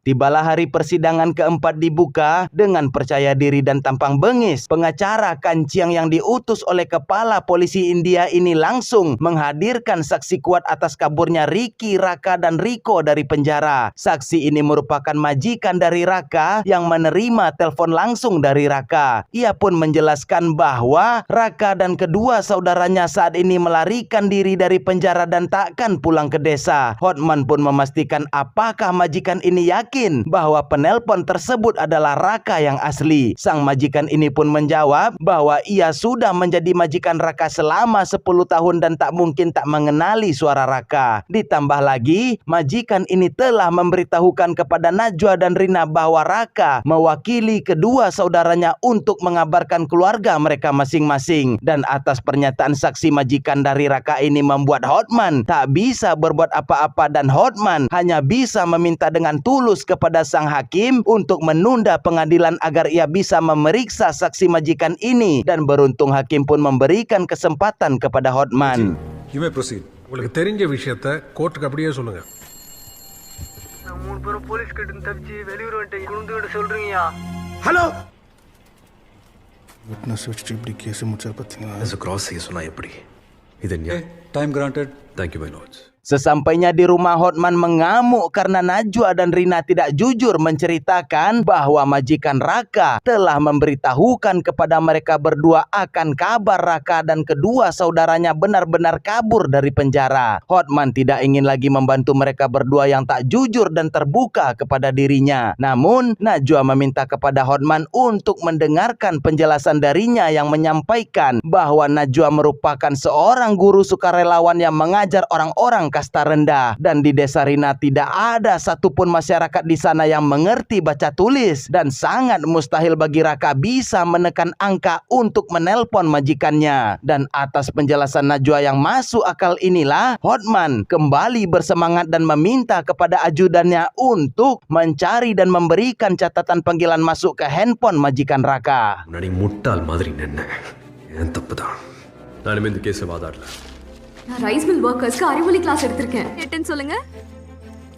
Tibalah hari persidangan keempat dibuka dengan percaya diri dan tampang bengis. Pengacara Kanciang yang diutus oleh kepala polisi India ini langsung menghadirkan saksi kuat atas kaburnya Ricky, Raka, dan Riko dari penjara. Saksi ini merupakan majikan dari Raka yang menerima telepon langsung dari Raka. Ia pun menjelaskan bahwa Raka dan kedua saudaranya saat ini melarikan diri dari penjara dan takkan pulang ke desa. Hotman pun memastikan apakah majikan ini yakin bahwa penelpon tersebut adalah Raka yang asli. Sang majikan ini pun menjawab bahwa ia sudah menjadi majikan Raka selama 10 tahun dan tak mungkin tak mengenali suara Raka. Ditambah lagi, majikan ini telah memberitahukan kepada Najwa dan Rina bahwa Raka mewakili kedua saudaranya untuk mengabarkan keluarga mereka masing-masing. Dan atas pernyataan saksi majikan dari Raka ini membuat Hotman tak bisa berbuat apa-apa, dan Hotman hanya bisa meminta dengan tulus kepada sang hakim untuk menunda pengadilan agar ia bisa memeriksa saksi majikan ini, dan beruntung hakim pun memberikan kesempatan kepada Hotman. You may proceed. உங்களுக்கு தெரிஞ்ச விஷயத்தை கோர்ட்டுக்கு அப்படியே சொல்லுங்க. நான் 3 பேரும் போலீஸ் கிட்ட தப்பிச்சு வெளியூர் வந்துட்டேன். குழுந்துகிட்ட சொல்றீங்கயா? ஹலோ விட்னஸ் வச்சு இப்படி கேஸ் முடிச்சா பார்த்தீங்களா? As a cross செய்ய சொன்னா எப்படி? இது நியாயம். Time granted. Thank you my lords. Sesampainya di rumah, Hotman mengamuk karena Najwa dan Rina tidak jujur menceritakan bahwa majikan Raka telah memberitahukan kepada mereka berdua akan kabar Raka dan kedua saudaranya benar-benar kabur dari penjara. Hotman tidak ingin lagi membantu mereka berdua yang tak jujur dan terbuka kepada dirinya. Namun, Najwa meminta kepada Hotman untuk mendengarkan penjelasan darinya yang menyampaikan bahwa Najwa merupakan seorang guru sukarelawan yang mengajar orang-orang kasta rendah, dan di desa Rina tidak ada satupun masyarakat di sana yang mengerti baca tulis, dan sangat mustahil bagi Raka bisa menekan angka untuk menelpon majikannya. Dan atas penjelasan Najwa yang masuk akal inilah Hotman kembali bersemangat dan meminta kepada ajudannya untuk mencari dan memberikan catatan panggilan masuk ke handphone majikan Raka. முன்னாடி முட்டாள் மாதிரி நின்ன என் தப்பு தான். நான் இனிமே இந்த கேஸை வாதாடல. நான் ரைஸ் மில் ஒர்க்கர்ஸ்க்கு அறிவொளி கிளாஸ் எடுத்திருக்கேன். கேட்டேன்னு சொல்லுங்க.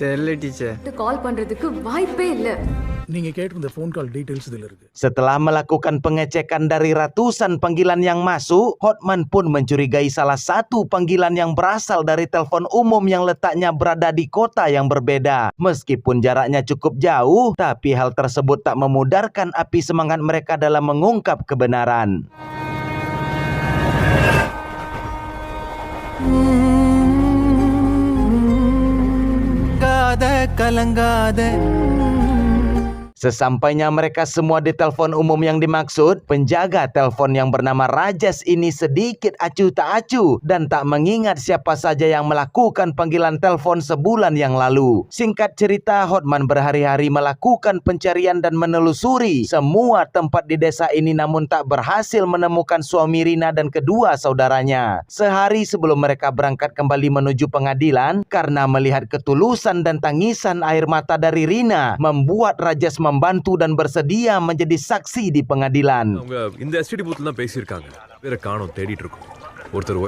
தெரியல டீச்சர். கால் பண்றதுக்கு வாய்ப்பே இல்ல. நீங்க கேட்டிருந்த ஃபோன் கால் டீடைல்ஸ் இதுல இருக்கு. Setelah melakukan pengecekan dari ratusan panggilan yang masuk, Hotman pun mencurigai salah satu panggilan yang berasal dari telepon umum yang letaknya berada di kota yang berbeda. Meskipun jaraknya cukup jauh, tapi hal tersebut tak memudarkan api semangat mereka dalam mengungkap kebenaran. Sesampainya mereka semua di telepon umum yang dimaksud, penjaga telepon yang bernama Rajesh ini sedikit acuh tak acuh dan tak mengingat siapa saja yang melakukan panggilan telepon sebulan yang lalu. Singkat cerita, Hotman berhari-hari melakukan pencarian dan menelusuri semua tempat di desa ini namun tak berhasil menemukan suami Rina dan kedua saudaranya. Sehari sebelum mereka berangkat kembali menuju pengadilan, karena melihat ketulusan dan tangisan air mata dari Rina, membuat Rajesh membantu dan bersedia menjadi saksi di pengadilan. அவங்க இந்த எஸ்டிடி பூத்ல தான் பேசியிருக்காங்க. வேற காணோம், தேடிட்டு இருக்கோம். ஒருத்தர்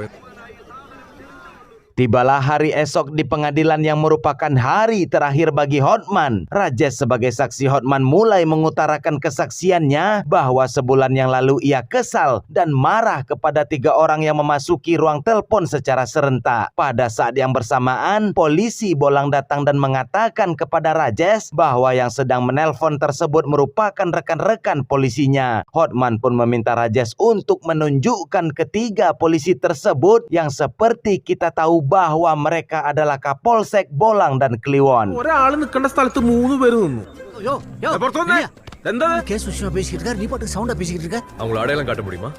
Tibalah hari esok di pengadilan yang merupakan hari terakhir bagi Hotman. Rajesh sebagai saksi Hotman mulai mengutarakan kesaksiannya bahwa sebulan yang lalu ia kesal dan marah kepada 3 orang yang memasuki ruang telepon secara serentak. Pada saat yang bersamaan, polisi Bolang datang dan mengatakan kepada Rajesh bahwa yang sedang menelpon tersebut merupakan rekan-rekan polisinya. Hotman pun meminta Rajesh untuk menunjukkan ketiga polisi tersebut yang seperti kita tahu bahwa mereka adalah Kapolsek Bolang dan Kliwon. ഒരാള് നിൽക്കേണ്ട സ്ഥലത്ത് 3 പേര് നിന്നു. എന്താ கேஸ் விஷயமா பேசிக்கிட்டு இருக்காரு, நீ பாட்டு சவுண்டா பேசிக்கிட்டு இருக்க. அவங்கள அடையாளம் காட்ட முடியுமா?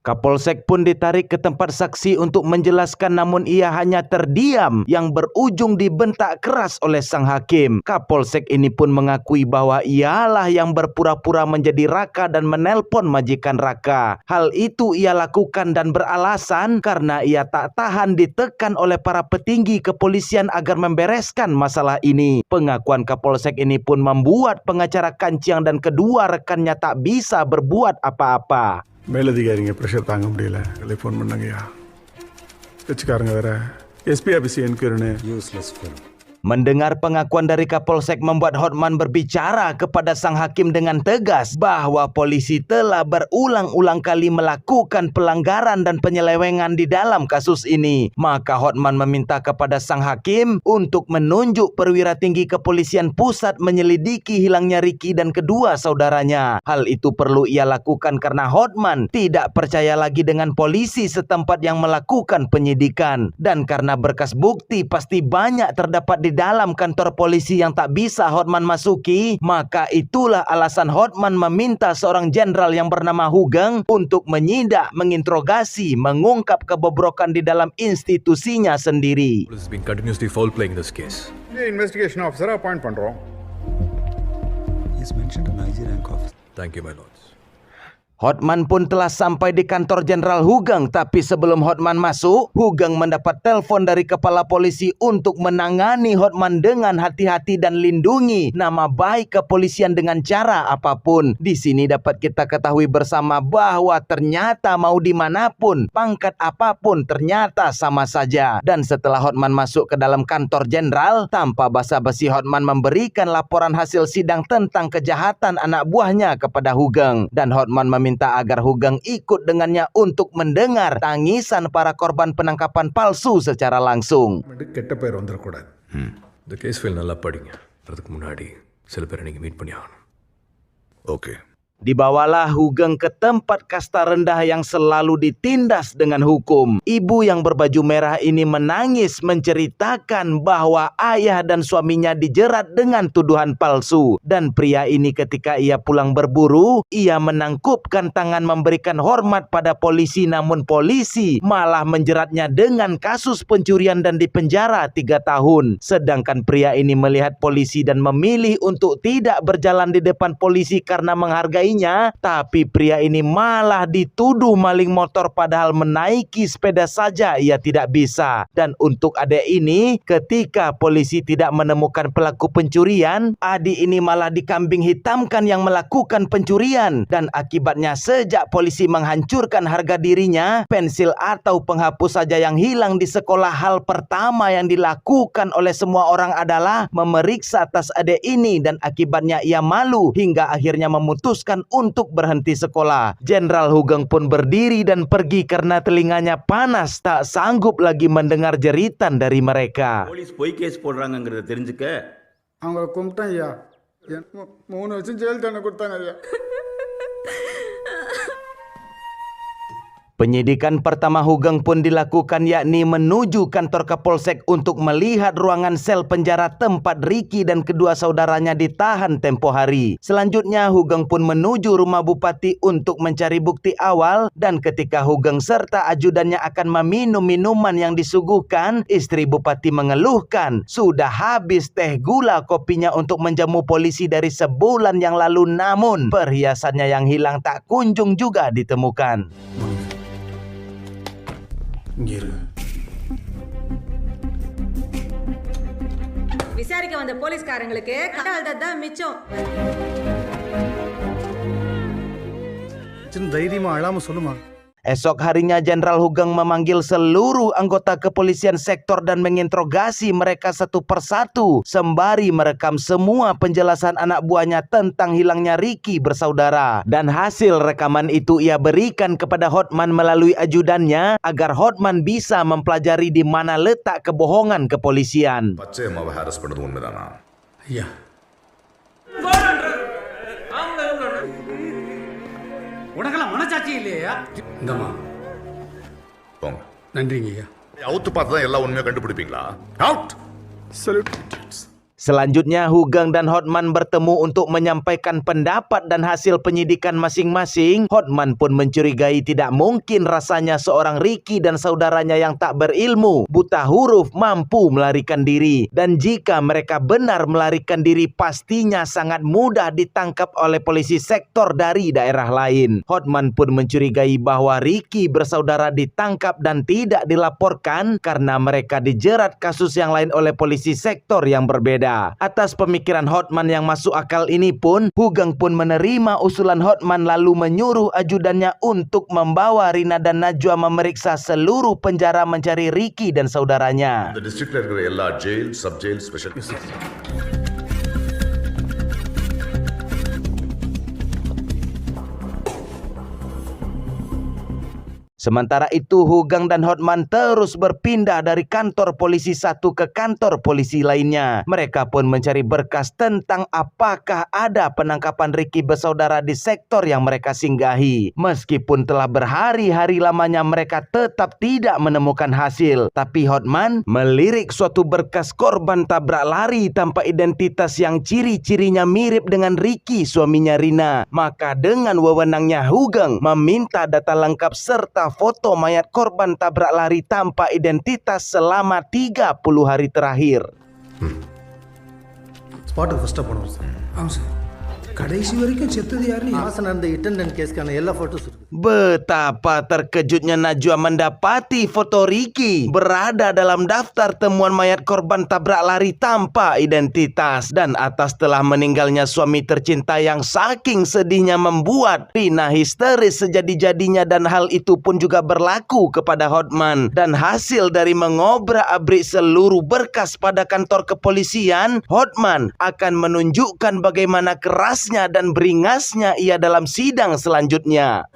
Kapolsek pun ditarik ke tempat saksi untuk menjelaskan namun ia hanya terdiam yang berujung dibentak keras oleh sang hakim. Kapolsek ini pun mengakui bahwa ialah yang berpura-pura menjadi Raka dan menelpon majikan Raka. Hal itu ia lakukan dan beralasan karena ia tak tahan ditekan oleh para petinggi kepolisian agar membereskan masalah ini. Pengakuan Kapolsek ini pun membuat pengacara Kanciang dan kedua rekannya tak bisa berbuat apa-apa. மேலதிகாரிங்க ப்ரெஷர் தாங்க முடியல. ஃபோன் பண்ணாங்கய்யா. கட்சிக்காரங்க வேற SP office என்கொயரின்னு useless fellow. Mendengar pengakuan dari Kapolsek membuat Hotman berbicara kepada sang hakim dengan tegas bahwa polisi telah berulang-ulang kali melakukan pelanggaran dan penyelewengan di dalam kasus ini. Maka Hotman meminta kepada sang hakim untuk menunjuk perwira tinggi kepolisian pusat menyelidiki hilangnya Ricky dan kedua saudaranya. Hal itu perlu ia lakukan karena Hotman tidak percaya lagi dengan polisi setempat yang melakukan penyidikan. Dan karena berkas bukti pasti banyak terdapat di dalam kantor polisi yang tak bisa Hotman masuki, maka itulah alasan Hotman meminta seorang jenderal yang bernama Hugeng untuk menyidak, menginterogasi, mengungkap kebobrokan di dalam institusinya sendiri. Police has been continuously foul playing this case. Investigation ஆஃபீஸரை அப்பாயிண்ட் பண்றோம். Is mentioned an IG rank officer. Thank you, my lords. Hotman pun telah sampai di kantor Jenderal Hugeng, tapi sebelum Hotman masuk, Hugeng mendapat telepon dari kepala polisi untuk menangani Hotman dengan hati-hati dan lindungi nama baik kepolisian dengan cara apapun. Di sini dapat kita ketahui bersama bahwa ternyata mau dimanapun, pangkat apapun ternyata sama saja. Dan setelah Hotman masuk ke dalam kantor Jenderal, tanpa basa-basi Hotman memberikan laporan hasil sidang tentang kejahatan anak buahnya kepada Hugeng. Dan Hotman meminta agar Hugeng ikut dengannya untuk mendengar tangisan para korban penangkapan palsu secara langsung. கெட்ட பேர் வந்துடக்கூடாது. இந்த case file நல்லா படிங்க. அதுக்கு முன்னாடி சில பேரை நீங்க மீட் பண்ணி ஆகணும். Okay. Dibawalah Hugeng ke tempat kasta rendah yang selalu ditindas dengan hukum. Ibu yang berbaju merah ini menangis menceritakan bahwa ayah dan suaminya dijerat dengan tuduhan palsu. Dan pria ini ketika ia pulang berburu, ia menangkupkan tangan memberikan hormat pada polisi, namun polisi malah menjeratnya dengan kasus pencurian dan dipenjara 3 tahun. Sedangkan pria ini melihat polisi dan memilih untuk tidak berjalan di depan polisi karena menghargai mencurigainya, tapi pria ini malah dituduh maling motor padahal menaiki sepeda saja ia tidak bisa. Dan untuk adik ini, ketika polisi tidak menemukan pelaku pencurian, adik ini malah dikambing hitamkan yang melakukan pencurian. Dan akibatnya sejak polisi menghancurkan harga dirinya, pensil atau penghapus saja yang hilang di sekolah, hal pertama yang dilakukan oleh semua orang adalah memeriksa tas adik ini, dan akibatnya ia malu hingga akhirnya memutuskan untuk berhenti sekolah. Jenderal Hugeng pun berdiri dan pergi karena telinganya panas, tak sanggup lagi mendengar jeritan dari mereka. Police பொய் கேஸ் போடுறாங்கங்கிறத தெரிஞ்சுக்க அவங்கள கும்பிட்டேன் ஐயா. 3 வருஷம் ஜெயில் தண்டனை கொடுத்தாங்க ஐயா. Penyidikan pertama Hugeng pun dilakukan, yakni menuju kantor Kapolsek untuk melihat ruangan sel penjara tempat Ricky dan kedua saudaranya ditahan tempo hari. Selanjutnya Hugeng pun menuju rumah Bupati untuk mencari bukti awal, dan ketika Hugeng serta ajudannya akan meminum minuman yang disuguhkan, istri Bupati mengeluhkan sudah habis teh gula kopinya untuk menjamu polisi dari sebulan yang lalu, namun perhiasannya yang hilang tak kunjung juga ditemukan. விசாரிக்க வந்த போலீஸ்காரங்களுக்கு கடவுள் தான் மிச்சம். தைரியமா அழாம சொல்லுமா. Esok harinya Jenderal Hugeng memanggil seluruh anggota kepolisian sektor dan menginterogasi mereka satu persatu, sembari merekam semua penjelasan anak buahnya tentang hilangnya Ricky bersaudara. Dan hasil rekaman itu ia berikan kepada Hotman melalui ajudannya agar Hotman bisa mempelajari di mana letak kebohongan kepolisian. ஐயா. உனக்கெல்லாம் மனசாட்சி இல்லையா? இந்தம்மா போங்க. நன்றிங்க ஐயா. அவுத்து பார்த்து தான் எல்லா உண்மையும் கண்டுபிடிப்பீங்களா? Out. Selanjutnya Hugeng dan Hotman bertemu untuk menyampaikan pendapat dan hasil penyidikan masing-masing. Hotman pun mencurigai tidak mungkin rasanya seorang Ricky dan saudaranya yang tak berilmu, buta huruf mampu melarikan diri. Dan jika mereka benar melarikan diri, pastinya sangat mudah ditangkap oleh polisi sektor dari daerah lain. Hotman pun mencurigai bahwa Ricky bersaudara ditangkap dan tidak dilaporkan karena mereka dijerat kasus yang lain oleh polisi sektor yang berbeda. Atas pemikiran Hotman yang masuk akal ini pun, Hugeng pun menerima usulan Hotman lalu menyuruh ajudannya untuk membawa Rina dan Najwa memeriksa seluruh penjara mencari Ricky dan saudaranya. இந்த டிஸ்ட்ரிக்ட்ல இருக்கிற எல்லா jail, sub jail, special Sementara itu Hugeng dan Hotman terus berpindah dari kantor polisi satu ke kantor polisi lainnya. Mereka pun mencari berkas tentang apakah ada penangkapan Ricky bersaudara di sektor yang mereka singgahi. Meskipun telah berhari-hari lamanya mereka tetap tidak menemukan hasil. Tapi Hotman melirik suatu berkas korban tabrak lari tanpa identitas yang ciri-cirinya mirip dengan Ricky, suaminya Rina. Maka dengan wewenangnya Hugeng meminta data lengkap serta foto mayat korban tabrak lari tanpa identitas selama 30 hari terakhir. ஸ்பாட்டுக்கு ஃபர்ஸ்டா போனோம் சார். ஆமாம் சார். கடைசி வரைக்கும் செத்தது யாருன்னு மாசம் நடந்த இட்டர்னன் கேஸ்க்கான எல்லா போட்டோஸ் இருக்கு. Betapa terkejutnya Najwa mendapati foto Ricky berada dalam daftar temuan mayat korban tabrak lari tanpa identitas. Dan atas telah meninggalnya suami tercinta yang saking sedihnya membuat Rina histeris sejadi-jadinya, dan hal itu pun juga berlaku kepada Hotman. Dan hasil dari mengobrak-abrik seluruh berkas pada kantor kepolisian, Hotman akan menunjukkan bagaimana kerasnya dan beringasnya ia dalam sidang selanjutnya.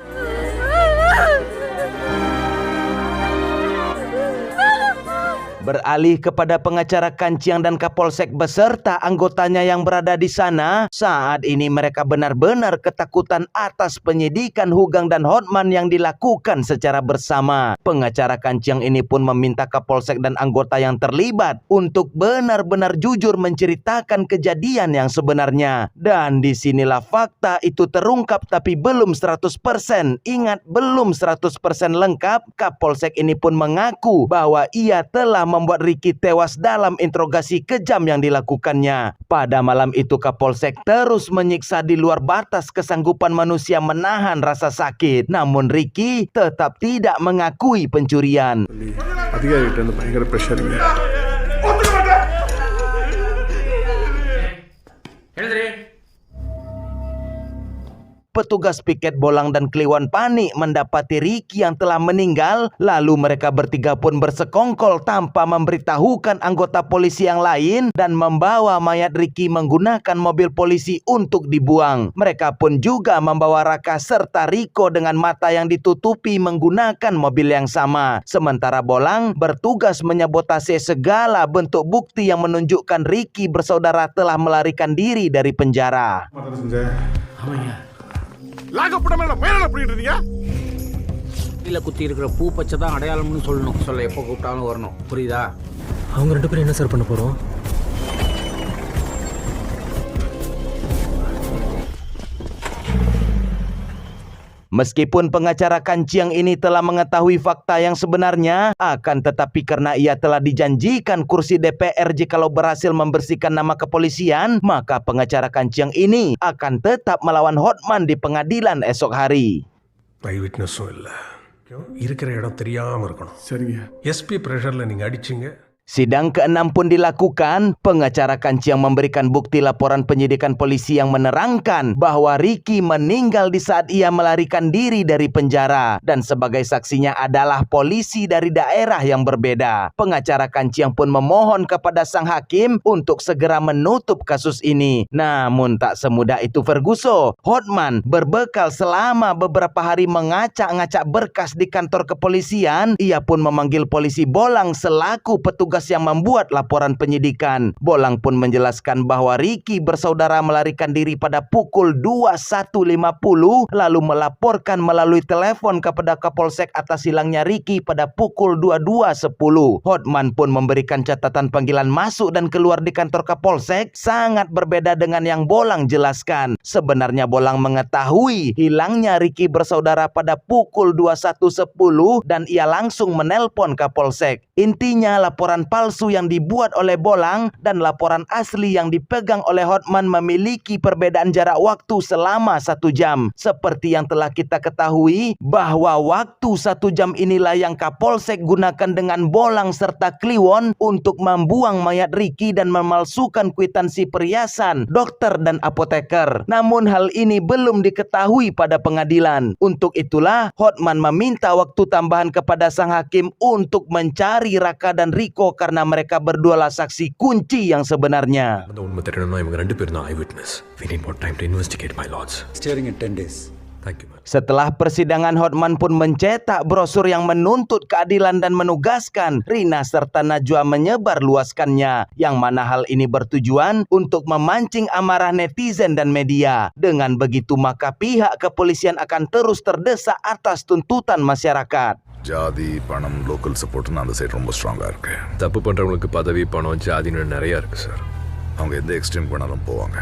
Beralih kepada pengacara Kanciang dan Kapolsek beserta anggotanya yang berada di sana, saat ini mereka benar-benar ketakutan atas penyidikan Hugeng dan Hotman yang dilakukan secara bersama. Pengacara Kanciang ini pun meminta Kapolsek dan anggota yang terlibat untuk benar-benar jujur menceritakan kejadian yang sebenarnya. Dan disinilah fakta itu terungkap, tapi belum 100%. Ingat, belum 100% lengkap. Kapolsek ini pun mengaku bahwa ia telah membuat Ricky tewas dalam interogasi kejam yang dilakukannya. Pada malam itu Kapolsek terus menyiksa di luar batas kesanggupan manusia menahan rasa sakit. Namun Ricky tetap tidak mengakui pencurian. அதிகாரிகிட்ட இருந்து பயங்கர ப்ரெஷருங்க. Petugas piket Bolang dan Kliwon panik mendapati Ricky yang telah meninggal. Lalu mereka bertiga pun bersekongkol tanpa memberitahukan anggota polisi yang lain dan membawa mayat Ricky menggunakan mobil polisi untuk dibuang. Mereka pun juga membawa Raka serta Riko dengan mata yang ditutupi menggunakan mobil yang sama. Sementara Bolang bertugas menyabotase segala bentuk bukti yang menunjukkan Ricky bersaudara telah melarikan diri dari penjara. இல்ல குத்தி இருக்கிற பூ பச்சை தான் அடையாளம்னு சொல்லணும். சொல்ல எப்போ கூப்பிட்டாலும் வரணும். புரியுதா? அவங்க 2 பேரும் என்ன சார் பண்ண போறோம்? Meskipun pengacara Kanciang ini telah mengetahui fakta yang sebenarnya, akan tetapi karena ia telah dijanjikan kursi DPR jikalau berhasil membersihkan nama kepolisian, maka pengacara Kanciang ini akan tetap melawan Hotman di pengadilan esok hari. ஐ விட்னஸும் இல்லை, இருக்கிற இடம் தெரியாமல் இருக்கணும். சரிங்க. எஸ்பி ப்ரெஷரில் நீங்கள் அடிச்சிங்க. Sidang ke-6 pun dilakukan. Pengacara Kanciang memberikan bukti laporan penyidikan polisi yang menerangkan bahwa Ricky meninggal di saat ia melarikan diri dari penjara dan sebagai saksinya adalah polisi dari daerah yang berbeda. Pengacara Kanciang pun memohon kepada sang hakim untuk segera menutup kasus ini. Namun tak semudah itu Ferguson. Hotman berbekal selama beberapa hari mengacak-ngacak berkas di kantor kepolisian. Ia pun memanggil polisi Bolang selaku petugas yang membuat laporan penyidikan. Bolang pun menjelaskan bahwa Ricky bersaudara melarikan diri pada pukul 21.50 lalu melaporkan melalui telepon kepada Kapolsek atas hilangnya Ricky pada pukul 22.10. Hotman pun memberikan catatan panggilan masuk dan keluar di kantor Kapolsek sangat berbeda dengan yang Bolang jelaskan. Sebenarnya Bolang mengetahui hilangnya Ricky bersaudara pada pukul 21.10 dan ia langsung menelpon Kapolsek. Intinya laporan palsu yang dibuat oleh Bolang dan laporan asli yang dipegang oleh Hotman memiliki perbedaan jarak waktu selama 1 jam. Seperti yang telah kita ketahui bahwa waktu 1 jam inilah yang Kapolsek gunakan dengan Bolang serta Kliwon untuk membuang mayat Ricky dan memalsukan kwitansi perhiasan dokter dan apoteker. Namun hal ini belum diketahui pada pengadilan. Untuk itulah Hotman meminta waktu tambahan kepada sang hakim untuk mencari Raka dan Riko karena mereka berdualah saksi kunci yang sebenarnya. அந்த உண்மை தெரியணும்னா இவங்க 2 பேரும் தான் ஐ witness. We need more time to investigate, my lords. Steering in 10 days. Thank you, man. Setelah persidangan, Hotman pun mencetak brosur yang menuntut keadilan dan menugaskan Rina serta Najwa menyebar luaskannya, yang mana hal ini bertujuan untuk memancing amarah netizen dan media. Dengan begitu maka pihak kepolisian akan terus terdesak atas tuntutan masyarakat. ஜாதி பணம் லோக்கல் சப்போர்ட்னு அந்த சைடு ரொம்ப ஸ்ட்ராங்காக இருக்கு. தப்பு பண்ணுறவங்களுக்கு பதவி பணம் ஜாதின்னு நிறையா இருக்குது சார். அவங்க எந்த எக்ஸ்ட்ரீம் வேணாலும் போவாங்க.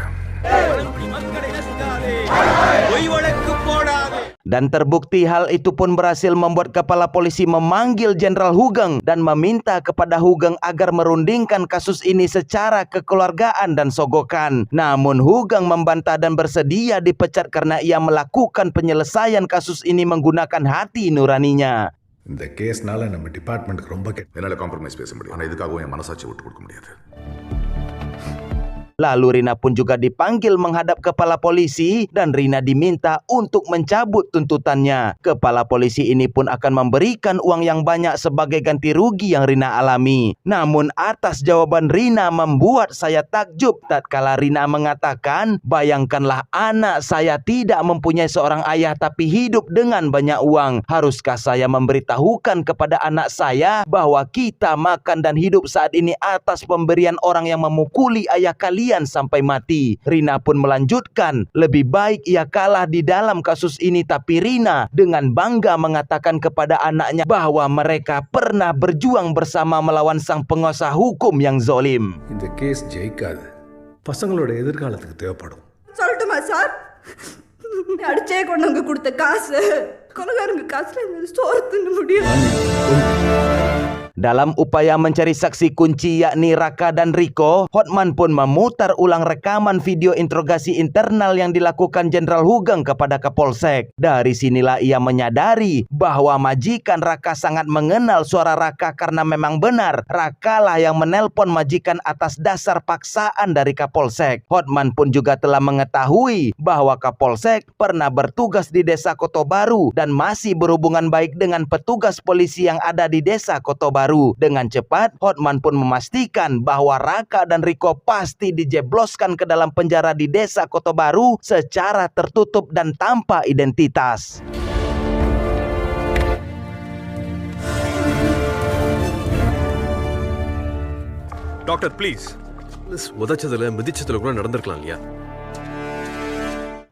Dan terbukti hal itu pun berhasil membuat kepala polisi memanggil Jenderal Hugeng dan meminta kepada Hugeng agar merundingkan kasus ini secara kekeluargaan dan sogokan. Namun Hugeng membantah dan bersedia dipecat karena ia melakukan penyelesaian kasus ini menggunakan hati nuraninya. இந்த கேஸ்னால நம்ம டிபார்ட்மெண்ட்டுக்கு ரொம்ப என்னால் காம்ப்ரமைஸ் பேச முடியும், ஆனால் இதுக்காகவும் என் மனசாட்சி விட்டு கொடுக்க முடியாது. Lalu Rina pun juga dipanggil menghadap kepala polisi dan Rina diminta untuk mencabut tuntutannya. Kepala polisi ini pun akan memberikan uang yang banyak sebagai ganti rugi yang Rina alami. Namun atas jawaban Rina membuat saya takjub tatkala Rina mengatakan, bayangkanlah anak saya tidak mempunyai seorang ayah tapi hidup dengan banyak uang. Haruskah saya memberitahukan kepada anak saya bahwa kita makan dan hidup saat ini atas pemberian orang yang memukuli ayah kalian sampai mati? Rina pun melanjutkan, lebih baik ia kalah di dalam kasus ini, tapi Rina dengan bangga mengatakan kepada anaknya bahwa mereka pernah berjuang bersama melawan sang penguasa hukum yang zolim. இந்த கேஸ் ஜெயிக்காது, பசங்களோட எதிர்காலத்துக்கு தேவைப்படும். சொல்லட்டுமா சார்? அடிச்சே கொண்டவங்க கொடுத்த காசு கொலகாரங்க காசுல சோறு தின்ன முடியும். Dalam upaya mencari saksi kunci yakni Raka dan Riko, Hotman pun memutar ulang rekaman video interogasi internal yang dilakukan Jenderal Hugeng kepada Kapolsek. Dari sinilah ia menyadari bahwa majikan Raka sangat mengenal suara Raka karena memang benar Raka lah yang menelpon majikan atas dasar paksaan dari Kapolsek. Hotman pun juga telah mengetahui bahwa Kapolsek pernah bertugas di Desa Koto Baru dan masih berhubungan baik dengan petugas polisi yang ada di Desa Koto Baru. Dengan cepat, Hotman pun memastikan bahwa Raka dan Riko pasti dijebloskan ke dalam penjara di Desa Koto Baru secara tertutup dan tanpa identitas. Doctor please உதச்சதுல மிதிச்சதுல கூட நடந்திருக்கலாம் இல்லையா?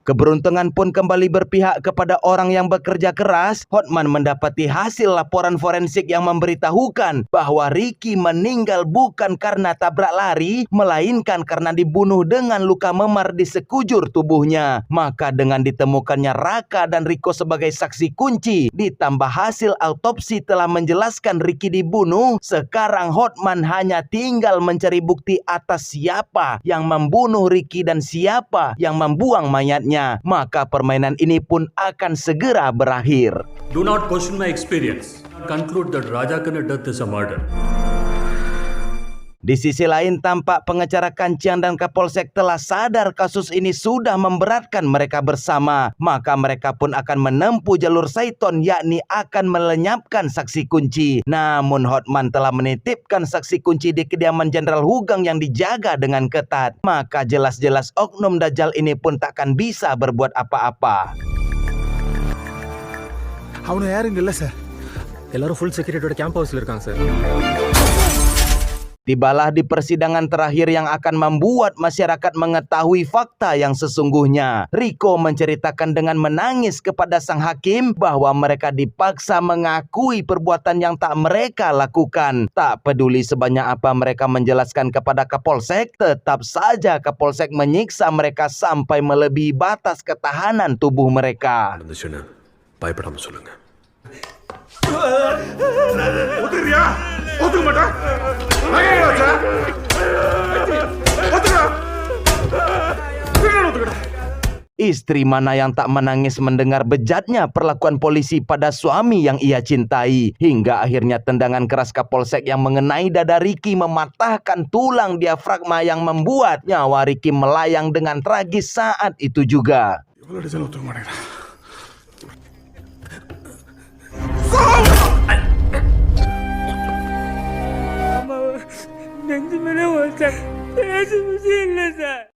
Keberuntungan pun kembali berpihak kepada orang yang bekerja keras. Hotman mendapati hasil laporan forensik yang memberitahukan bahwa Ricky meninggal bukan karena tabrak lari, melainkan karena dibunuh dengan luka memar di sekujur tubuhnya. Maka dengan ditemukannya Raka dan Riko sebagai saksi kunci, ditambah hasil autopsi telah menjelaskan Ricky dibunuh, sekarang Hotman hanya tinggal mencari bukti atas siapa yang membunuh Ricky dan siapa yang membuang mayatnya. Maka permainan ini pun akan segera berakhir. Do not question my experience. Conclude that Rajakana death is a murder. Di sisi lain, tampak pengacara Kanciang dan Kapolsek telah sadar kasus ini sudah memberatkan mereka bersama. Maka mereka pun akan menempuh jalur Saiton, yakni akan melenyapkan saksi kunci. Namun Hotman telah menitipkan saksi kunci di kediaman Jenderal Hugeng yang dijaga dengan ketat. Maka jelas-jelas oknum Dajjal ini pun takkan bisa berbuat apa-apa. அவனை யாரும் இல்லை சார். எல்லாரும் ஃபுல் செக்யூரிட்டியோட கேம்ப் ஹவுஸ்ல இருக்காங்க sir. Tibalah di persidangan terakhir yang akan membuat masyarakat mengetahui fakta yang sesungguhnya. Riko menceritakan dengan menangis kepada sang hakim bahwa mereka dipaksa mengakui perbuatan yang tak mereka lakukan. Tak peduli sebanyak apa mereka menjelaskan kepada Kapolsek, tetap saja Kapolsek menyiksa mereka sampai melebihi batas ketahanan tubuh mereka. நடந்துச்சுன்னு பயப்படாம சொல்லுங்க. ஒத்துக்கிறியா? ஒத்துக்க மாட்டா? Istri mana yang tak menangis mendengar bejatnya perlakuan polisi pada suami yang ia cintai. Hingga akhirnya tendangan keras Kapolsek yang mengenai dada Ricky mematahkan tulang diafragma yang membuat nyawa Ricky melayang dengan tragis saat itu juga.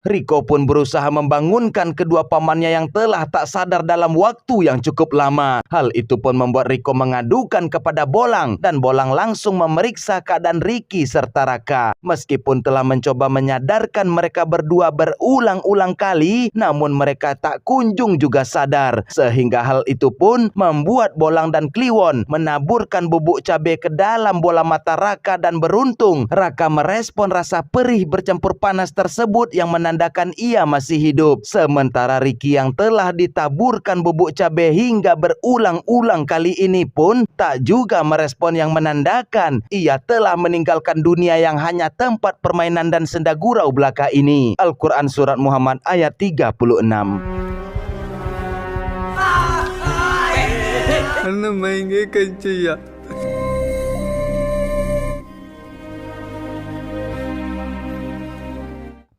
Riko pun berusaha membangunkan kedua pamannya yang telah tak sadar dalam waktu yang cukup lama. Hal itu pun membuat Riko mengadukan kepada Bolang dan Bolang langsung memeriksa keadaan Ricky serta Raka. Meskipun telah mencoba menyadarkan mereka berdua berulang-ulang kali, namun mereka tak kunjung juga sadar. Sehingga hal itu pun membuat Bolang dan Kliwon menaburkan bubuk cabai ke dalam bola mata Raka dan beruntung Raka merespon rasa perih bercampur panas tersebut yang menandakan ia masih hidup. Sementara Ricky yang telah ditaburkan bubuk cabai hingga berulang-ulang kali ini pun tak juga merespon yang menandakan ia telah meninggalkan dunia yang hanya tempat permainan dan senda gurau belaka ini. Al-Quran Surat Muhammad ayat 36. அண்ணன் மைங்கே கஞ்சியா.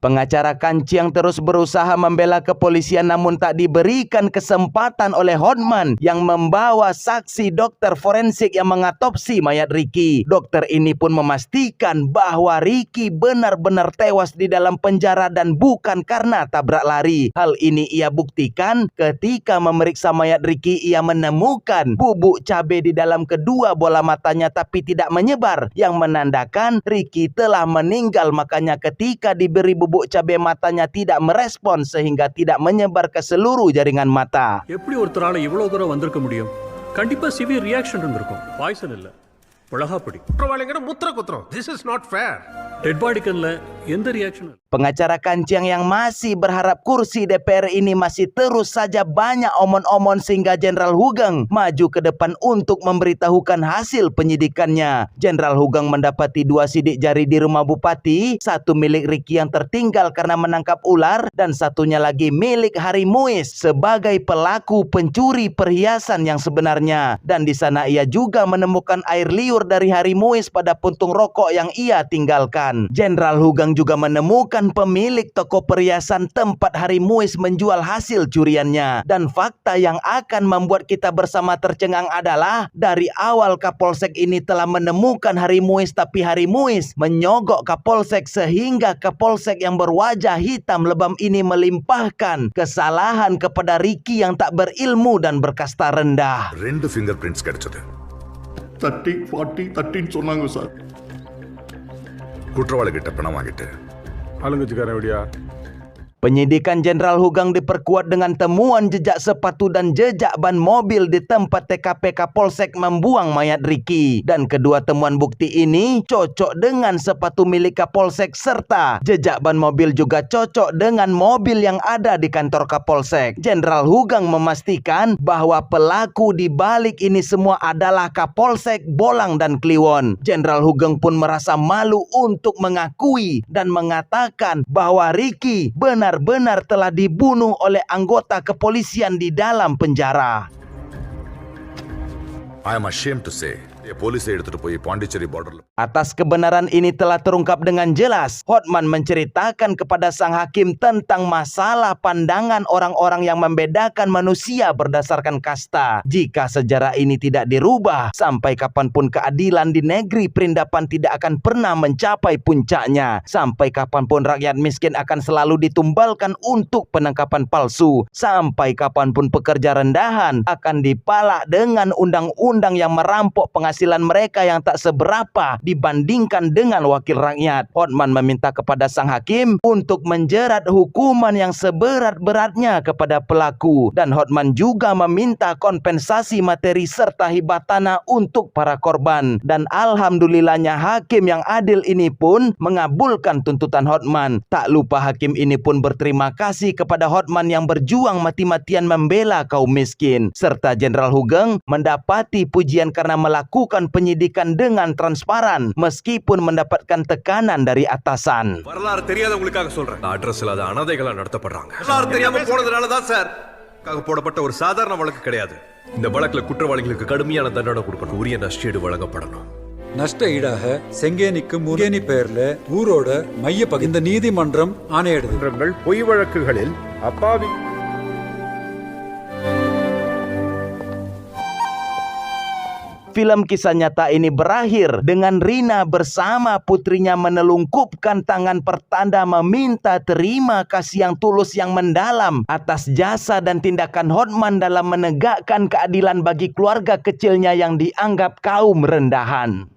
Pengacara Kanciang terus berusaha membela kepolisian namun tak diberikan kesempatan oleh Hotman yang membawa saksi dokter forensik yang mengatopsi mayat Ricky. Dokter ini pun memastikan bahwa Ricky benar-benar tewas di dalam penjara dan bukan karena tabrak lari. Hal ini ia buktikan ketika memeriksa mayat Ricky, ia menemukan bubuk cabai di dalam kedua bola matanya tapi tidak menyebar, yang menandakan Ricky telah meninggal. Makanya ketika diberi bubuk cabai matanya tidak merespon sehingga tidak menyebar ke seluruh jaringan mata. எப்படி ஒருத்தரால இவ்வளவு தூரம் வந்திருக்க முடியும்? கண்டிப்பா severe reaction இருந்திருக்கும். பாய்சன் இல்ல. பழகாப்படி. குற்றவாளிங்கிற முத்திர குத்திரம். This is not fair. Dead body கன்ல எந்த reaction? Pengacara Kancing yang masih berharap kursi DPR ini masih terus saja banyak omon-omon sehingga Jenderal Hugeng maju ke depan untuk memberitahukan hasil penyidikannya. Jenderal Hugeng mendapati 2 sidik jari di rumah bupati, 1 milik Ricky yang tertinggal karena menangkap ular dan satunya lagi milik Hari Muiz sebagai pelaku pencuri perhiasan yang sebenarnya. Dan di sana ia juga menemukan air liur dari Hari Muiz pada puntung rokok yang ia tinggalkan. Jenderal Hugeng juga menemukan pemilik toko perhiasan tempat Hari Muiz menjual hasil curiannya. Dan fakta yang akan membuat kita bersama tercengang adalah dari awal Kapolsek ini telah menemukan Hari Muiz, tapi Hari Muiz menyogok Kapolsek sehingga Kapolsek yang berwajah hitam lebam ini melimpahkan kesalahan kepada Ricky yang tak berilmu dan berkasta rendah. 2 fingerprints கிடைச்சது. 30, 40, 30 சொன்னாங்க சார். குற்றவாளி கிட்ட பணம் வாங்கிட்டு ஆளுங்கட்சிக்காரன் எப்படியா? Penyidikan Jenderal Hugeng diperkuat dengan temuan jejak sepatu dan jejak ban mobil di tempat TKP Kapolsek membuang mayat Ricky. Dan kedua temuan bukti ini cocok dengan sepatu milik Kapolsek serta jejak ban mobil juga cocok dengan mobil yang ada di kantor Kapolsek. Jenderal Hugeng memastikan bahwa pelaku di balik ini semua adalah Kapolsek Bolang dan Kliwon. Jenderal Hugeng pun merasa malu untuk mengakui dan mengatakan bahwa Ricky benar-benar telah dibunuh oleh anggota kepolisian di dalam penjara. I am ashamed to say, போலீஸை எடுத்துட்டு போய் Pondicherry border. Atas kebenaran ini telah terungkap dengan jelas. Hotman menceritakan kepada sang hakim tentang masalah pandangan orang-orang yang membedakan manusia berdasarkan kasta. Jika sejarah ini tidak dirubah, sampai kapanpun keadilan di negeri perindapan tidak akan pernah mencapai puncaknya. Sampai kapanpun rakyat miskin akan selalu ditumbalkan untuk penangkapan palsu. Sampai kapanpun pekerja rendahan akan dipalak dengan undang-undang yang merampok penghasilan mereka yang tak seberapa dibandingkan dengan wakil rakyat. Hotman meminta kepada sang hakim untuk menjerat hukuman yang seberat-beratnya kepada pelaku. Dan Hotman juga meminta kompensasi materi serta hibah tanah untuk para korban. Dan alhamdulillahnya hakim yang adil ini pun mengabulkan tuntutan Hotman. Tak lupa hakim ini pun berterima kasih kepada Hotman yang berjuang mati-matian membela kaum miskin. Serta Jenderal Hugeng mendapati pujian karena melakukan penyidikan dengan transparan meskipun mendapatkan tekanan dari atasan. வரலாறு தெரியாதவங்களுக்காக சொல்றேன். அட்ரஸ் இல்லாத அனாதைகளா நடத்தப்படுறாங்க. வரலாறு தெரியாம போனதுனால தான் சார் போடப்பட்ட ஒரு சாதாரண வழக்கு கிடையாது. இந்த வழக்குல குற்றவாளிகளுக்கு கடுமையான தண்டனை கொடுக்கணும். உரிய நஷ்டஈடு வழங்கப்படணும். நஷ்ட ஈடாக செங்கேனிக்கு முருகேனி பெயர்ல ஊரோட மைய பகுதி இந்த நீதிமன்றம் ஆணையிடுது. பொய் வழக்குகளில் அப்பாவி Film kisah nyata ini berakhir dengan Rina bersama putrinya menelungkupkan tangan pertanda meminta terima kasih yang tulus yang mendalam atas jasa dan tindakan Hotman dalam menegakkan keadilan bagi keluarga kecilnya yang dianggap kaum rendahan.